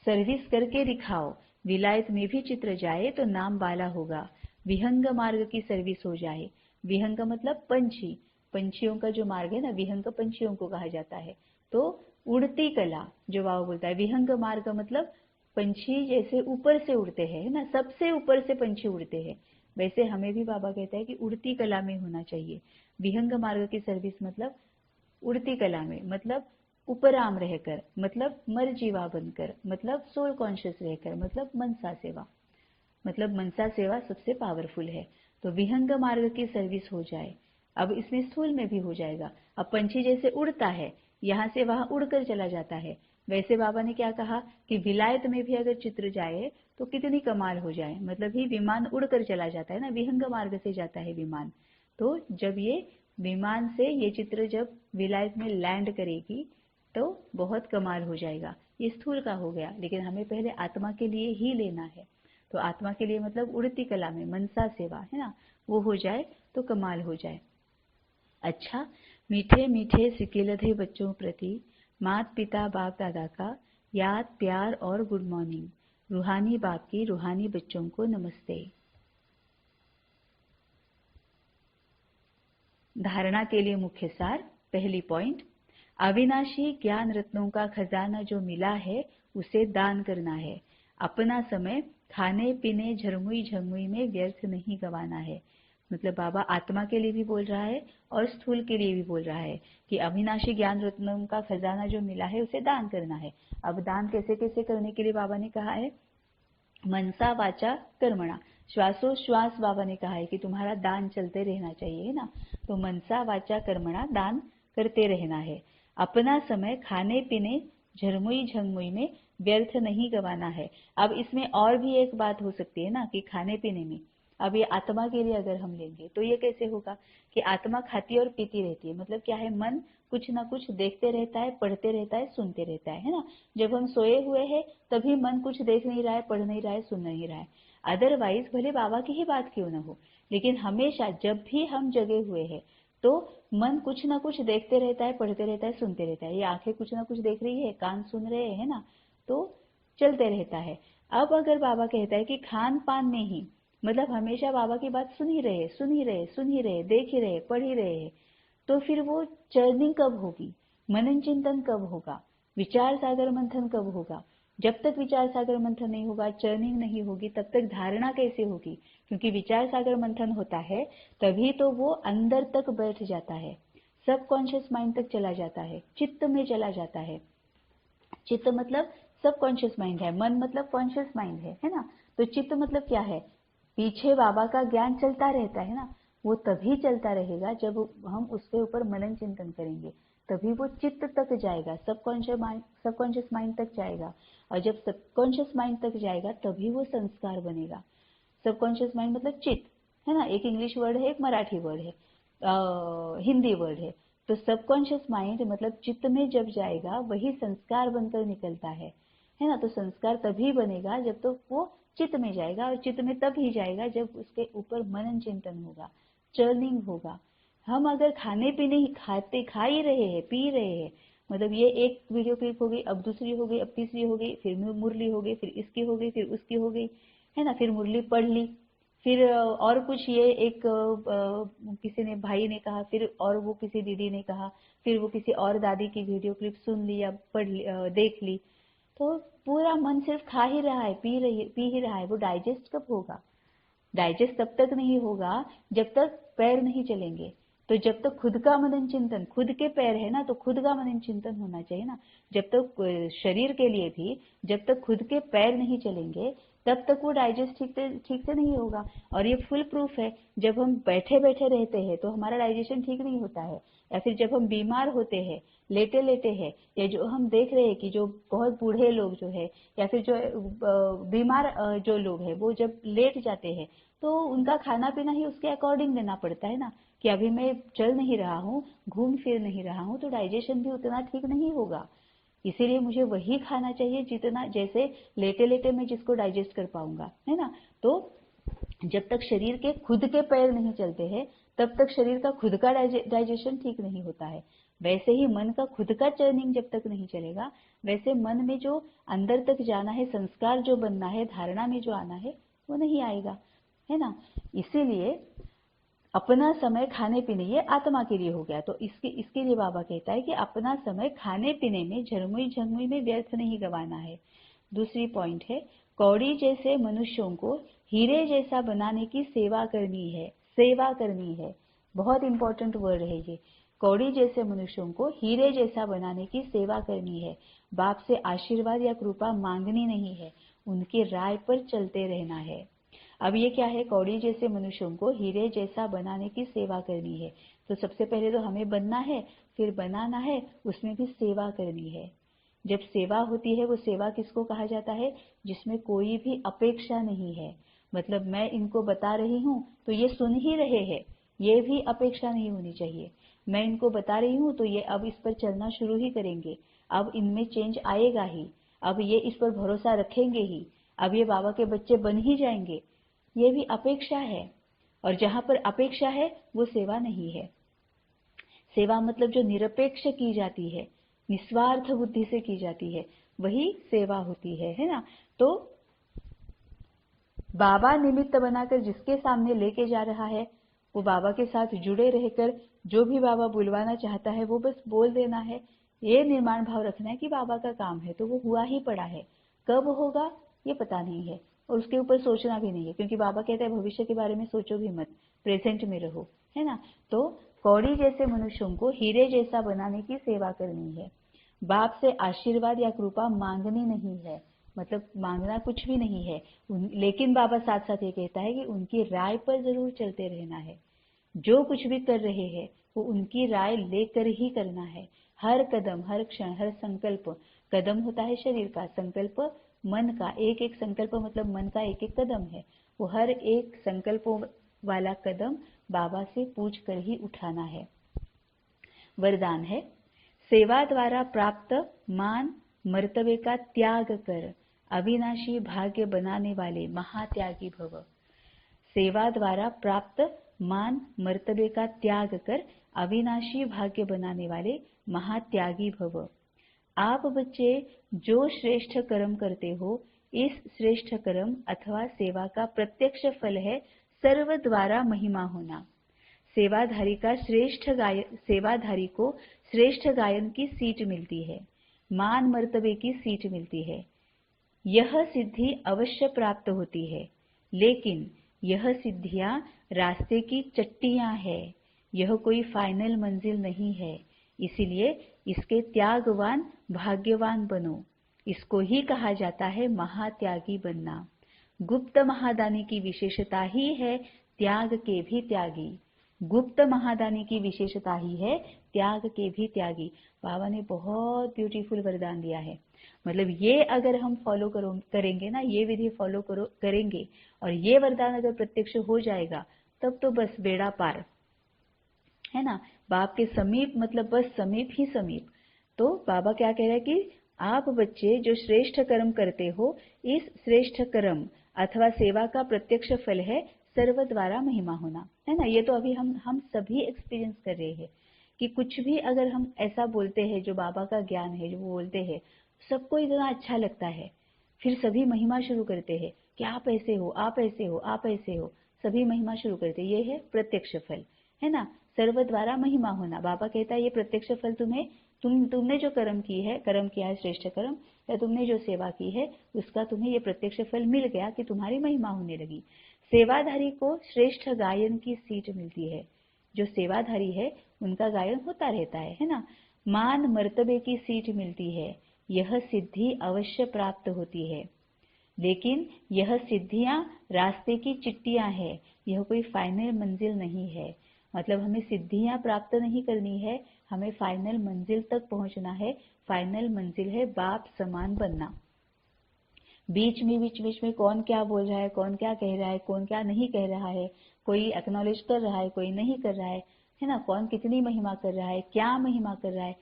सर्विस करके दिखाओ, विलायत में भी चित्र जाए तो नाम बाला होगा। विहंग मार्ग की सर्विस हो जाए। विहंग मतलब पंछी, पंछियों का जो मार्ग है ना, विहंग पंछियों को कहा जाता है। तो उड़ती कला जो बाबा बोलता है, विहंग मार्ग मतलब पंछी जैसे ऊपर से उड़ते हैं ना, सबसे ऊपर से पंछी उड़ते हैं, वैसे हमें भी बाबा कहता है कि उड़ती कला में होना चाहिए। विहंग मार्ग की सर्विस मतलब उड़ती कला में, मतलब उपराम रहकर, मतलब मर्जीवा बनकर, मतलब सोल कॉन्शियस रहकर, मतलब मनसा सेवा। मतलब मनसा सेवा सबसे पावरफुल है। तो विहंग मार्ग की सर्विस हो जाए। अब इसमें स्थूल में भी हो जाएगा। अब पंछी जैसे उड़ता है, यहां से वहां उड़कर चला जाता है, वैसे बाबा ने क्या कहा कि विलायत में भी अगर चित्र जाए तो कितनी कमाल हो जाए। मतलब ही विमान उड़कर चला जाता है ना, विहंग मार्ग से जाता है विमान। तो जब ये विमान से ये चित्र जब विलायत में लैंड करेगी तो बहुत कमाल हो जाएगा। ये स्थूल का हो गया, लेकिन हमें पहले आत्मा के लिए ही लेना है। तो आत्मा के लिए मतलब उड़ती कला में मनसा सेवा है ना, वो हो जाए तो कमाल हो जाए। अच्छा, मीठे मीठे सिकिलधे बच्चों प्रति मात पिता बाप दादा का याद प्यार और गुड मॉर्निंग। रूहानी बाप की रूहानी बच्चों को नमस्ते। धारणा के लिए मुख्य सार। पहली पॉइंट, अविनाशी ज्ञान रत्नों का खजाना जो मिला है उसे दान करना है। अपना समय खाने पीने झरमुई झरमुई में व्यर्थ नहीं गंवाना है। मतलब बाबा आत्मा के लिए भी बोल रहा है और स्थूल के लिए भी बोल रहा है कि अविनाशी ज्ञान रत्नों का खजाना जो मिला है उसे दान करना है। अब दान कैसे कैसे करने के लिए बाबा ने कहा है, मनसा वाचा कर्मणा, श्वासोश्वास बाबा ने कहा है कि तुम्हारा दान चलते रहना चाहिए ना। तो मनसा वाचा कर्मणा, दान करते रहना है। अपना समय खाने पीने झरमुई झंगमुई में व्यर्थ नहीं गंवाना है। अब इसमें और भी एक बात हो सकती है ना कि खाने पीने में, अब ये आत्मा के लिए अगर हम लेंगे तो ये कैसे होगा कि आत्मा खाती और पीती रहती है। मतलब क्या है, मन कुछ ना कुछ देखते रहता है, पढ़ते रहता है, सुनते रहता है ना। जब हम सोए हुए हैं तभी मन कुछ देख नहीं रहा है, पढ़ नहीं रहा है, सुन नहीं रहा है। अदरवाइज भले बाबा की ही बात क्यों ना हो, लेकिन हमेशा जब भी हम जगे हुए हैं तो मन कुछ ना कुछ देखते रहता है, पढ़ते रहता है, सुनते रहता है। ये आंखें कुछ ना कुछ देख रही है, कान सुन रहे हैं ना, तो चलते रहता है। अब अगर बाबा कहता है कि खान पान में ही, मतलब हमेशा बाबा की बात सुन ही रहे, सुन ही रहे, सुन ही रहे, देख ही रहे, पढ़ ही रहे हैं, तो फिर वो चर्निंग कब होगी, मनन चिंतन कब होगा, विचार सागर मंथन कब होगा। जब तक विचार सागर मंथन नहीं होगा, चर्निंग नहीं होगी, तब तक धारणा कैसे होगी। क्योंकि विचार सागर मंथन होता है तभी तो वो अंदर तक बैठ जाता है, सबकॉन्शियस माइंड तक चला जाता है, चित्त में चला जाता है। चित्त मतलब सबकॉन्शियस माइंड है, मन मतलब कॉन्शियस माइंड है ना। तो चित्त मतलब क्या है, पीछे बाबा का ज्ञान चलता रहता है ना, वो तभी चलता रहेगा जब हम उसके ऊपर मनन चिंतन करेंगे, तभी वो चित्त तक जाएगा, सबकॉन्शियस माइंड तक जाएगा। और जब सबकॉन्शियस माइंड तक जाएगा तभी वो संस्कार बनेगा। सबकॉन्शियस माइंड मतलब चित्त है ना, एक इंग्लिश वर्ड है, एक मराठी वर्ड है, हिंदी वर्ड है। तो सबकॉन्शियस माइंड मतलब चित्त में जब जाएगा वही संस्कार बनकर निकलता है ना। तो संस्कार तभी बनेगा जब तो वो चित्त में जाएगा, और चित्त में तभी जाएगा जब उसके ऊपर मनन चिंतन होगा, चर्निंग होगा। हम अगर खाने पीने ही खाते खा ही रहे हैं, पी रहे हैं, मतलब ये एक वीडियो क्लिप हो गई, अब दूसरी हो गई, अब तीसरी हो गई, फिर मुरली हो गई, फिर इसकी हो गई, फिर उसकी हो गई, है ना, फिर मुरली पढ़ ली, फिर और कुछ ये एक किसी ने भाई ने कहा, फिर और वो किसी दीदी ने कहा, फिर वो किसी और दादी की वीडियो क्लिप सुन ली या पढ़ ली, देख ली। तो पूरा मन सिर्फ खा ही रहा है, पी ही रहा है। वो डाइजेस्ट कब होगा? डाइजेस्ट तब तक नहीं होगा जब तक पैर नहीं चलेंगे। तो जब तक खुद का मनन चिंतन, खुद के पैर है ना, तो खुद का मनन चिंतन होना चाहिए ना। जब तक शरीर के लिए भी जब तक खुद के पैर नहीं चलेंगे तब तक वो डाइजेस्ट ठीक से नहीं होगा। और ये फुल प्रूफ है, जब हम बैठे बैठे रहते हैं तो हमारा डाइजेशन ठीक नहीं होता है, या फिर जब हम बीमार होते हैं, लेटे लेटे हैं, या जो हम देख रहे हैं कि जो बहुत बूढ़े लोग जो है, या फिर जो बीमार जो लोग हैं, वो जब लेट जाते हैं तो उनका खाना पीना ही उसके अकॉर्डिंग देना पड़ता है ना, कि अभी मैं चल नहीं रहा हूँ, घूम फिर नहीं रहा हूँ, तो डाइजेशन भी उतना ठीक नहीं होगा। इसीलिए मुझे वही खाना चाहिए जितना, जैसे लेटे लेटे मैं जिसको डाइजेस्ट कर पाऊंगा, है ना। तो जब तक शरीर के खुद के पैर नहीं चलते हैं तब तक शरीर का खुद का डाइजेशन ठीक नहीं होता है। वैसे ही मन का खुद का चर्निंग जब तक नहीं चलेगा, वैसे मन में जो अंदर तक जाना है, संस्कार जो बनना है, धारणा में जो आना है, वो नहीं आएगा, है ना। इसीलिए अपना समय खाने पीने, ये आत्मा के लिए हो गया। तो इसके लिए बाबा कहता है कि अपना समय खाने पीने में झरमुई झंगमुई में व्यर्थ नहीं गंवाना है। दूसरी पॉइंट है, कौड़ी जैसे मनुष्यों को हीरे जैसा बनाने की सेवा करनी है। सेवा करनी है, बहुत इंपॉर्टेंट वर्ड है ये। कौड़ी जैसे मनुष्यों को हीरे जैसा बनाने की सेवा करनी है। बाप से आशीर्वाद या कृपा मांगनी नहीं है, उनकी राय पर चलते रहना है। अब ये क्या है? कौड़ी जैसे मनुष्यों को हीरे जैसा बनाने की सेवा करनी है। तो सबसे पहले तो हमें बनना है, फिर बनाना है, उसमें भी सेवा करनी है। जब सेवा होती है, वो सेवा किसको कहा जाता है? जिसमें कोई भी अपेक्षा नहीं है। मतलब मैं इनको बता रही हूँ तो ये सुन ही रहे हैं, ये भी अपेक्षा नहीं होनी चाहिए। मैं इनको बता रही हूँ तो ये अब इस पर चलना शुरू ही करेंगे, अब इनमें चेंज आएगा ही, अब ये इस पर भरोसा रखेंगे ही, अब ये बाबा के बच्चे बन ही जाएंगे। ये भी अपेक्षा है, और जहां पर अपेक्षा है वो सेवा नहीं है। सेवा मतलब जो निरपेक्ष की जाती है, निस्वार्थ बुद्धि से की जाती है, वही सेवा होती है ना। तो बाबा निमित्त बनाकर जिसके सामने लेके जा रहा है, वो बाबा के साथ जुड़े रहकर जो भी बाबा बुलवाना चाहता है वो बस बोल देना है। ये निर्माण भाव रखना है कि बाबा का काम है तो वो हुआ ही पड़ा है, कब होगा ये पता नहीं है, और उसके ऊपर सोचना भी नहीं है, क्योंकि बाबा कहते हैं भविष्य के बारे में सोचो भी मत, प्रेजेंट में रहो, है ना। तो कौड़ी जैसे मनुष्यों को हीरे जैसा बनाने की सेवा करनी है। बाप से आशीर्वाद या कृपा मांगनी नहीं है, मतलब मांगना कुछ भी नहीं है। लेकिन बाबा साथ साथ ये कहता है कि उनकी राय पर जरूर चलते रहना है। जो कुछ भी कर रहे हैं वो उनकी राय लेकर ही करना है। हर कदम, हर क्षण, हर संकल्प, कदम होता है शरीर का, संकल्प मन का, एक एक संकल्प मतलब मन का एक एक कदम है। वो हर एक संकल्प वाला कदम बाबा से पूछ कर ही उठाना है। वरदान है, सेवा द्वारा प्राप्त मान मर्तबे का त्याग कर अविनाशी भाग्य बनाने वाले महात्यागी भव। सेवा द्वारा प्राप्त मान मर्तबे का त्याग कर अविनाशी भाग्य बनाने वाले महात्यागी भव। आप बच्चे जो श्रेष्ठ कर्म करते हो, इस श्रेष्ठ कर्म अथवा सेवा का प्रत्यक्ष फल है सर्व द्वारा महिमा होना। सेवाधारी को श्रेष्ठ गायन की सीट मिलती है, मान मर्तबे की सीट मिलती है। यह सिद्धि अवश्य प्राप्त होती है, लेकिन यह सिद्धियां रास्ते की चट्टियां है, यह कोई फाइनल मंजिल नहीं है। इसीलिए इसके त्यागवान भाग्यवान बनो। इसको ही कहा जाता है महात्यागी बनना। गुप्त महादानी की विशेषता ही है त्याग के भी त्यागी। गुप्त महादानी की विशेषता ही है त्याग के भी त्यागी। बाबा ने बहुत ब्यूटीफुल वरदान दिया है। मतलब ये अगर हम फॉलो करेंगे ना, ये विधि फॉलो करेंगे और ये वरदान अगर प्रत्यक्ष हो जाएगा, तब तो बस बेड़ा पार, है ना। बाप के समीप, मतलब बस समीप ही समीप। तो बाबा क्या कह रहा है कि आप बच्चे जो श्रेष्ठ कर्म करते हो, इस श्रेष्ठ कर्म अथवा सेवा का प्रत्यक्ष फल है सर्व द्वारा महिमा होना, है ना। ये तो अभी हम सभी एक्सपीरियंस कर रहे हैं कि कुछ भी अगर हम ऐसा बोलते हैं जो बाबा का ज्ञान है, जो वो बोलते हैं, सबको इतना अच्छा लगता है, फिर सभी महिमा शुरू करते हैं कि आप ऐसे हो, आप ऐसे हो, आप ऐसे हो, सभी महिमा शुरू करते। ये है प्रत्यक्ष फल, है ना। सर्व द्वारा महिमा होना। बाबा कहता है ये प्रत्यक्ष फल तुमने जो कर्म किया है श्रेष्ठ कर्म, या तुमने जो सेवा की है उसका तुम्हें ये प्रत्यक्ष फल मिल गया कि तुम्हारी महिमा होने लगी। सेवाधारी को श्रेष्ठ गायन की सीट मिलती है। जो सेवाधारी है उनका गायन होता रहता है ना। मान मर्तबे की सीट मिलती है। यह सिद्धि अवश्य प्राप्त होती है, लेकिन यह सिद्धियां रास्ते की चिट्टियां है, यह कोई फाइनल मंजिल नहीं है। मतलब हमें सिद्धियां प्राप्त नहीं करनी है, हमें फाइनल मंजिल तक पहुंचना है। फाइनल मंजिल है बाप समान बनना। बीच में कौन क्या बोल रहा है, कौन क्या कह रहा है, कौन क्या नहीं कह रहा है, कोई एक्नॉलेज कर रहा है, कोई नहीं कर रहा है ना। कौन कितनी महिमा कर रहा है, क्या महिमा कर रहा है,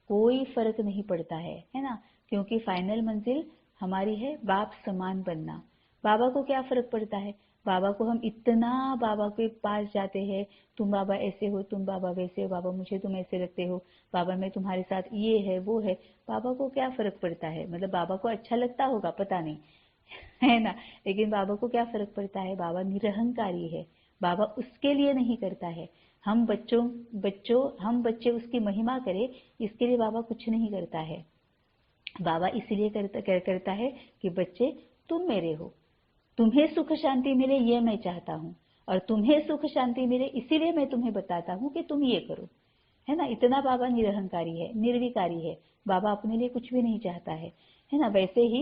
कोई फर्क नहीं पड़ता है ना। क्योंकि फाइनल मंजिल हमारी है बाप समान बनना। बाबा को क्या फर्क पड़ता है? बाबा को हम इतना बाबा के पास जाते हैं, तुम बाबा ऐसे हो, तुम बाबा वैसे हो, बाबा मुझे तुम ऐसे लगते हो, बाबा मैं तुम्हारे साथ ये है वो है। बाबा को क्या फर्क पड़ता है? मतलब बाबा को अच्छा लगता होगा, पता नहीं, है ना। लेकिन बाबा को क्या फर्क पड़ता है? बाबा निरहंकारी है, बाबा उसके लिए नहीं करता है। हम बच्चे उसकी महिमा करें, इसके लिए बाबा कुछ नहीं करता है। बाबा इसलिए करता है कि बच्चे तुम मेरे हो, तुम्हें सुख शांति मिले ये मैं चाहता हूं, और तुम्हें सुख शांति मिले इसीलिए मैं तुम्हें बताता हूं कि तुम ये करो। है ना। इतना बाबा निरहंकारी है, निर्विकारी है, बाबा अपने लिए कुछ भी नहीं चाहता है ना। वैसे ही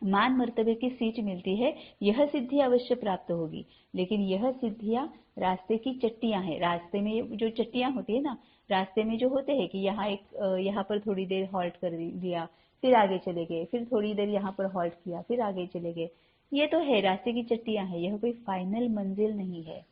मान मर्तबे की सीच मिलती है, यह सिद्धि अवश्य प्राप्त होगी, लेकिन यह सिद्धियां रास्ते की चट्टियां हैं। रास्ते में जो चट्टियां होती है ना, रास्ते में जो होते हैं कि यहाँ पर थोड़ी देर हॉल्ट कर दिया, फिर आगे चले गए, फिर थोड़ी देर यहाँ पर हॉल्ट किया, फिर आगे चले गए, ये तो है रास्ते की चट्टियां हैं, यह कोई फाइनल मंजिल नहीं है।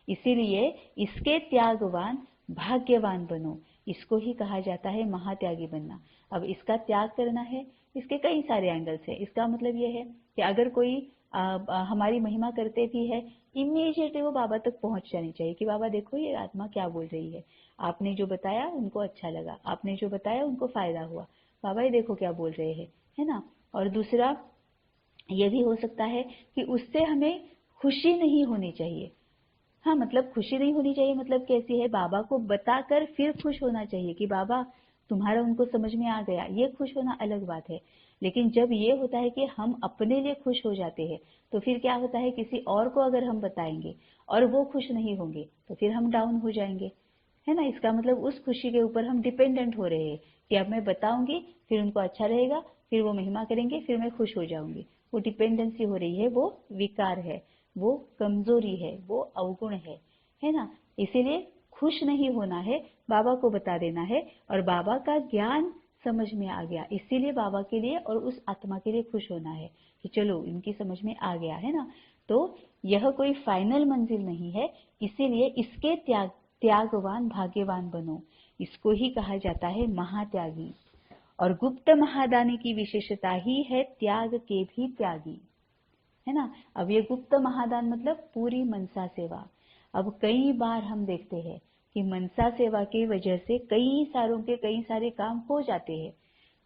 इसीलिए इसके त्यागवान भाग्यवान बनो, इसको ही कहा जाता है महात्यागी बनना। अब इसका त्याग करना है, इसके कई सारे एंगल्स हैं। इसका मतलब ये है कि अगर कोई हमारी महिमा करते भी है, इमीडिएटली वो बाबा तक पहुंच जानी चाहिए कि बाबा देखो ये आत्मा क्या बोल रही है, आपने जो बताया उनको अच्छा लगा, आपने जो बताया उनको फायदा हुआ, बाबा ये देखो क्या बोल रहे हैं, है ना। और दूसरा ये भी हो सकता है कि उससे हमें खुशी नहीं होनी चाहिए। हाँ, मतलब खुशी नहीं होनी चाहिए, मतलब कैसी है, बाबा को बताकर फिर खुश होना चाहिए कि बाबा तुम्हारा उनको समझ में आ गया, ये खुश होना अलग बात है। लेकिन जब ये होता है कि हम अपने लिए खुश हो जाते हैं, तो फिर क्या होता है, किसी और को अगर हम बताएंगे और वो खुश नहीं होंगे तो फिर हम डाउन हो जाएंगे, है ना। इसका मतलब उस खुशी के ऊपर हम डिपेंडेंट हो रहे हैं कि अब मैं बताऊंगी, फिर उनको अच्छा रहेगा, फिर वो महिमा करेंगे, फिर मैं खुश हो जाऊंगी। वो डिपेंडेंसी हो रही है, वो विकार है, वो कमजोरी है, वो अवगुण है ना। इसीलिए खुश नहीं होना है, बाबा को बता देना है, और बाबा का ज्ञान समझ में आ गया, इसीलिए बाबा के लिए और उस आत्मा के लिए खुश होना है कि चलो इनकी समझ में आ गया, है ना। तो यह कोई फाइनल मंजिल नहीं है, इसीलिए इसके त्यागवान भाग्यवान बनो, इसको ही कहा जाता है महात्यागी। और गुप्त महादानी की विशेषता ही है त्याग के भी त्यागी, है ना। अब ये गुप्त महादान मतलब पूरी मनसा सेवा। अब कई बार हम देखते हैं कि मनसा सेवा की वजह से कई सारों के कई सारे काम हो जाते हैं,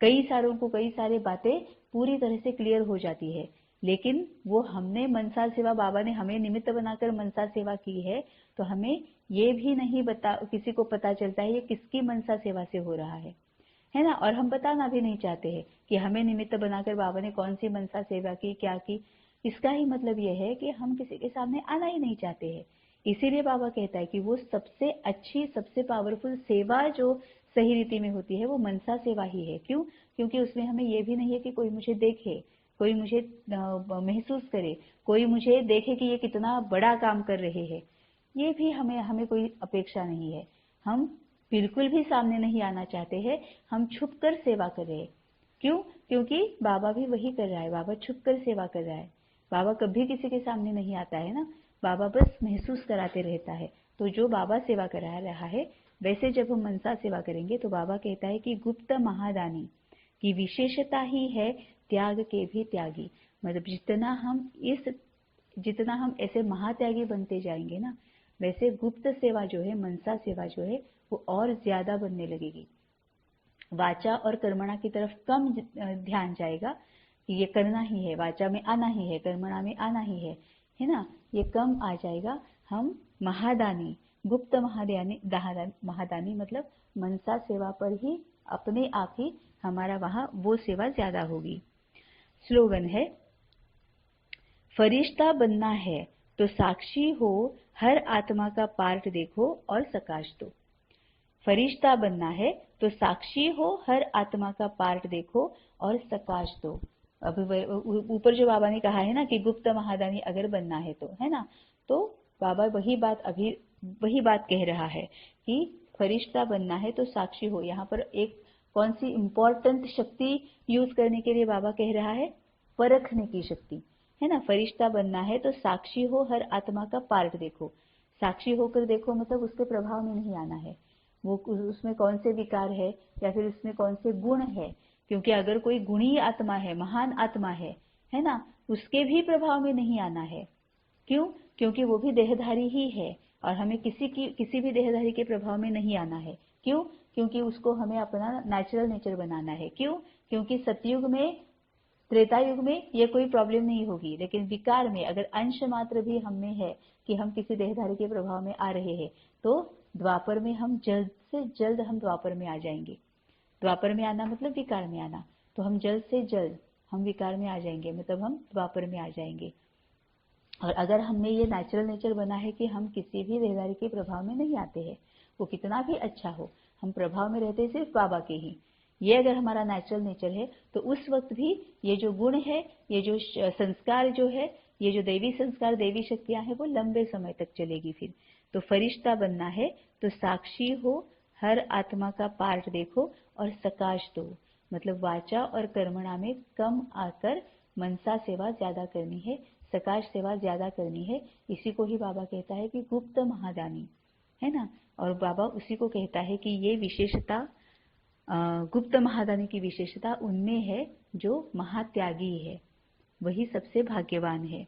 कई सारों को कई सारे बातें पूरी तरह से क्लियर हो जाती है, लेकिन वो हमने मनसा सेवा, बाबा ने हमें निमित्त बनाकर मनसा सेवा की है, तो हमें ये भी नहीं किसी को पता चलता है ये किसकी मनसा सेवा से हो रहा है ना। और हम बताना भी नहीं चाहते हैं कि हमें निमित्त बनाकर बाबा ने कौन सी मनसा सेवा की, क्या की। इसका ही मतलब यह है कि हम किसी के सामने आना ही नहीं चाहते हैं। इसीलिए बाबा कहता है कि वो सबसे अच्छी, सबसे पावरफुल सेवा जो सही रीति में होती है वो मनसा सेवा ही है। क्यों? क्योंकि उसमें हमें ये भी नहीं है कि कोई मुझे देखे, कोई मुझे महसूस करे, कोई मुझे देखे कि ये कितना बड़ा काम कर रहे हैं, ये भी हमें कोई अपेक्षा नहीं है। हम बिल्कुल भी सामने नहीं आना चाहते हैं, हम छुप कर सेवा कर रहे हैं। क्यों? क्योंकि बाबा भी वही कर रहा है, बाबा छुप कर सेवा कर रहा है। बाबा कभी किसी के सामने नहीं आता है ना, बाबा बस महसूस कराते रहता है। तो जो बाबा सेवा करा रहा है, वैसे जब हम मनसा सेवा करेंगे तो बाबा कहता है कि गुप्त महादानी की विशेषता ही है त्याग के भी त्यागी। मतलब जितना हम ऐसे महात्यागी बनते जाएंगे ना, वैसे गुप्त सेवा जो है, मनसा सेवा जो है, वो और ज्यादा बनने लगेगी। वाचा और कर्मणा की तरफ कम ध्यान जाएगा कि ये करना ही है, वाचा में आना ही है, कर्मणा में आना ही है ना, ये कम आ जाएगा। हम महादानी, गुप्त महादानी मतलब मनसा सेवा पर ही अपने आप ही हमारा वहां वो सेवा ज्यादा होगी। स्लोगन है, फरिश्ता बनना है तो साक्षी हो, हर आत्मा का पार्ट देखो और सकाश दो। फरिश्ता बनना है तो साक्षी हो, हर आत्मा का पार्ट देखो और सकाश दो। अभी ऊपर जो बाबा ने कहा है ना कि गुप्त महादानी अगर बनना है तो, है ना, तो बाबा वही बात कह रहा है कि फरिश्ता बनना है तो साक्षी हो। यहाँ पर एक कौन सी इंपॉर्टेंट शक्ति यूज करने के लिए बाबा कह रहा है? परखने की शक्ति, है ना। फरिश्ता बनना है तो साक्षी हो, हर आत्मा का पार्ट देखो। साक्षी होकर देखो मतलब उसके प्रभाव में नहीं आना है, वो उसमें कौन से विकार है या फिर उसमें कौन से गुण है। क्योंकि अगर कोई गुणी आत्मा है, महान आत्मा है ना, उसके भी प्रभाव में नहीं आना है। क्यों? क्योंकि वो भी देहधारी ही है और हमें किसी भी देहधारी के प्रभाव में नहीं आना है। क्यों? क्योंकि उसको हमें अपना नेचुरल नेचर बनाना है। क्यों? क्योंकि सतयुग में, त्रेता युग में ये कोई प्रॉब्लम नहीं होगी, लेकिन विकार में अगर अंश मात्र भी हम में है कि हम किसी देहधारी के प्रभाव में आ रहे हैं, तो द्वापर में हम जल्द से जल्द हम द्वापर में आ जाएंगे। द्वापर में आना मतलब विकार में आना, तो हम जल्द से जल्द हम विकार में आ जाएंगे, मतलब हम द्वापर में आ जाएंगे। और अगर हमने ये नेचुरल नेचर बना है कि हम किसी भी देहधारी के प्रभाव में नहीं आते हैं, वो कितना भी अच्छा हो, हम प्रभाव में रहते सिर्फ बाबा के ही। ये अगर हमारा नेचुरल नेचर है तो उस वक्त भी ये जो गुण है, ये जो संस्कार जो है, ये जो दैवी संस्कार, दैवी शक्तियां हैं, वो लंबे समय तक चलेगी। फिर तो फरिश्ता बनना है तो साक्षी हो, हर आत्मा का पार्ट देखो और सकाश दो, मतलब वाचा और कर्मणा में कम आकर मनसा सेवा ज्यादा करनी है, सकाश सेवा ज्यादा करनी है। इसी को ही बाबा कहता है कि गुप्त महादानी, है ना। और बाबा उसी को कहता है कि ये विशेषता, गुप्त महादानी की विशेषता उनमें है जो महात्यागी है, वही सबसे भाग्यवान है।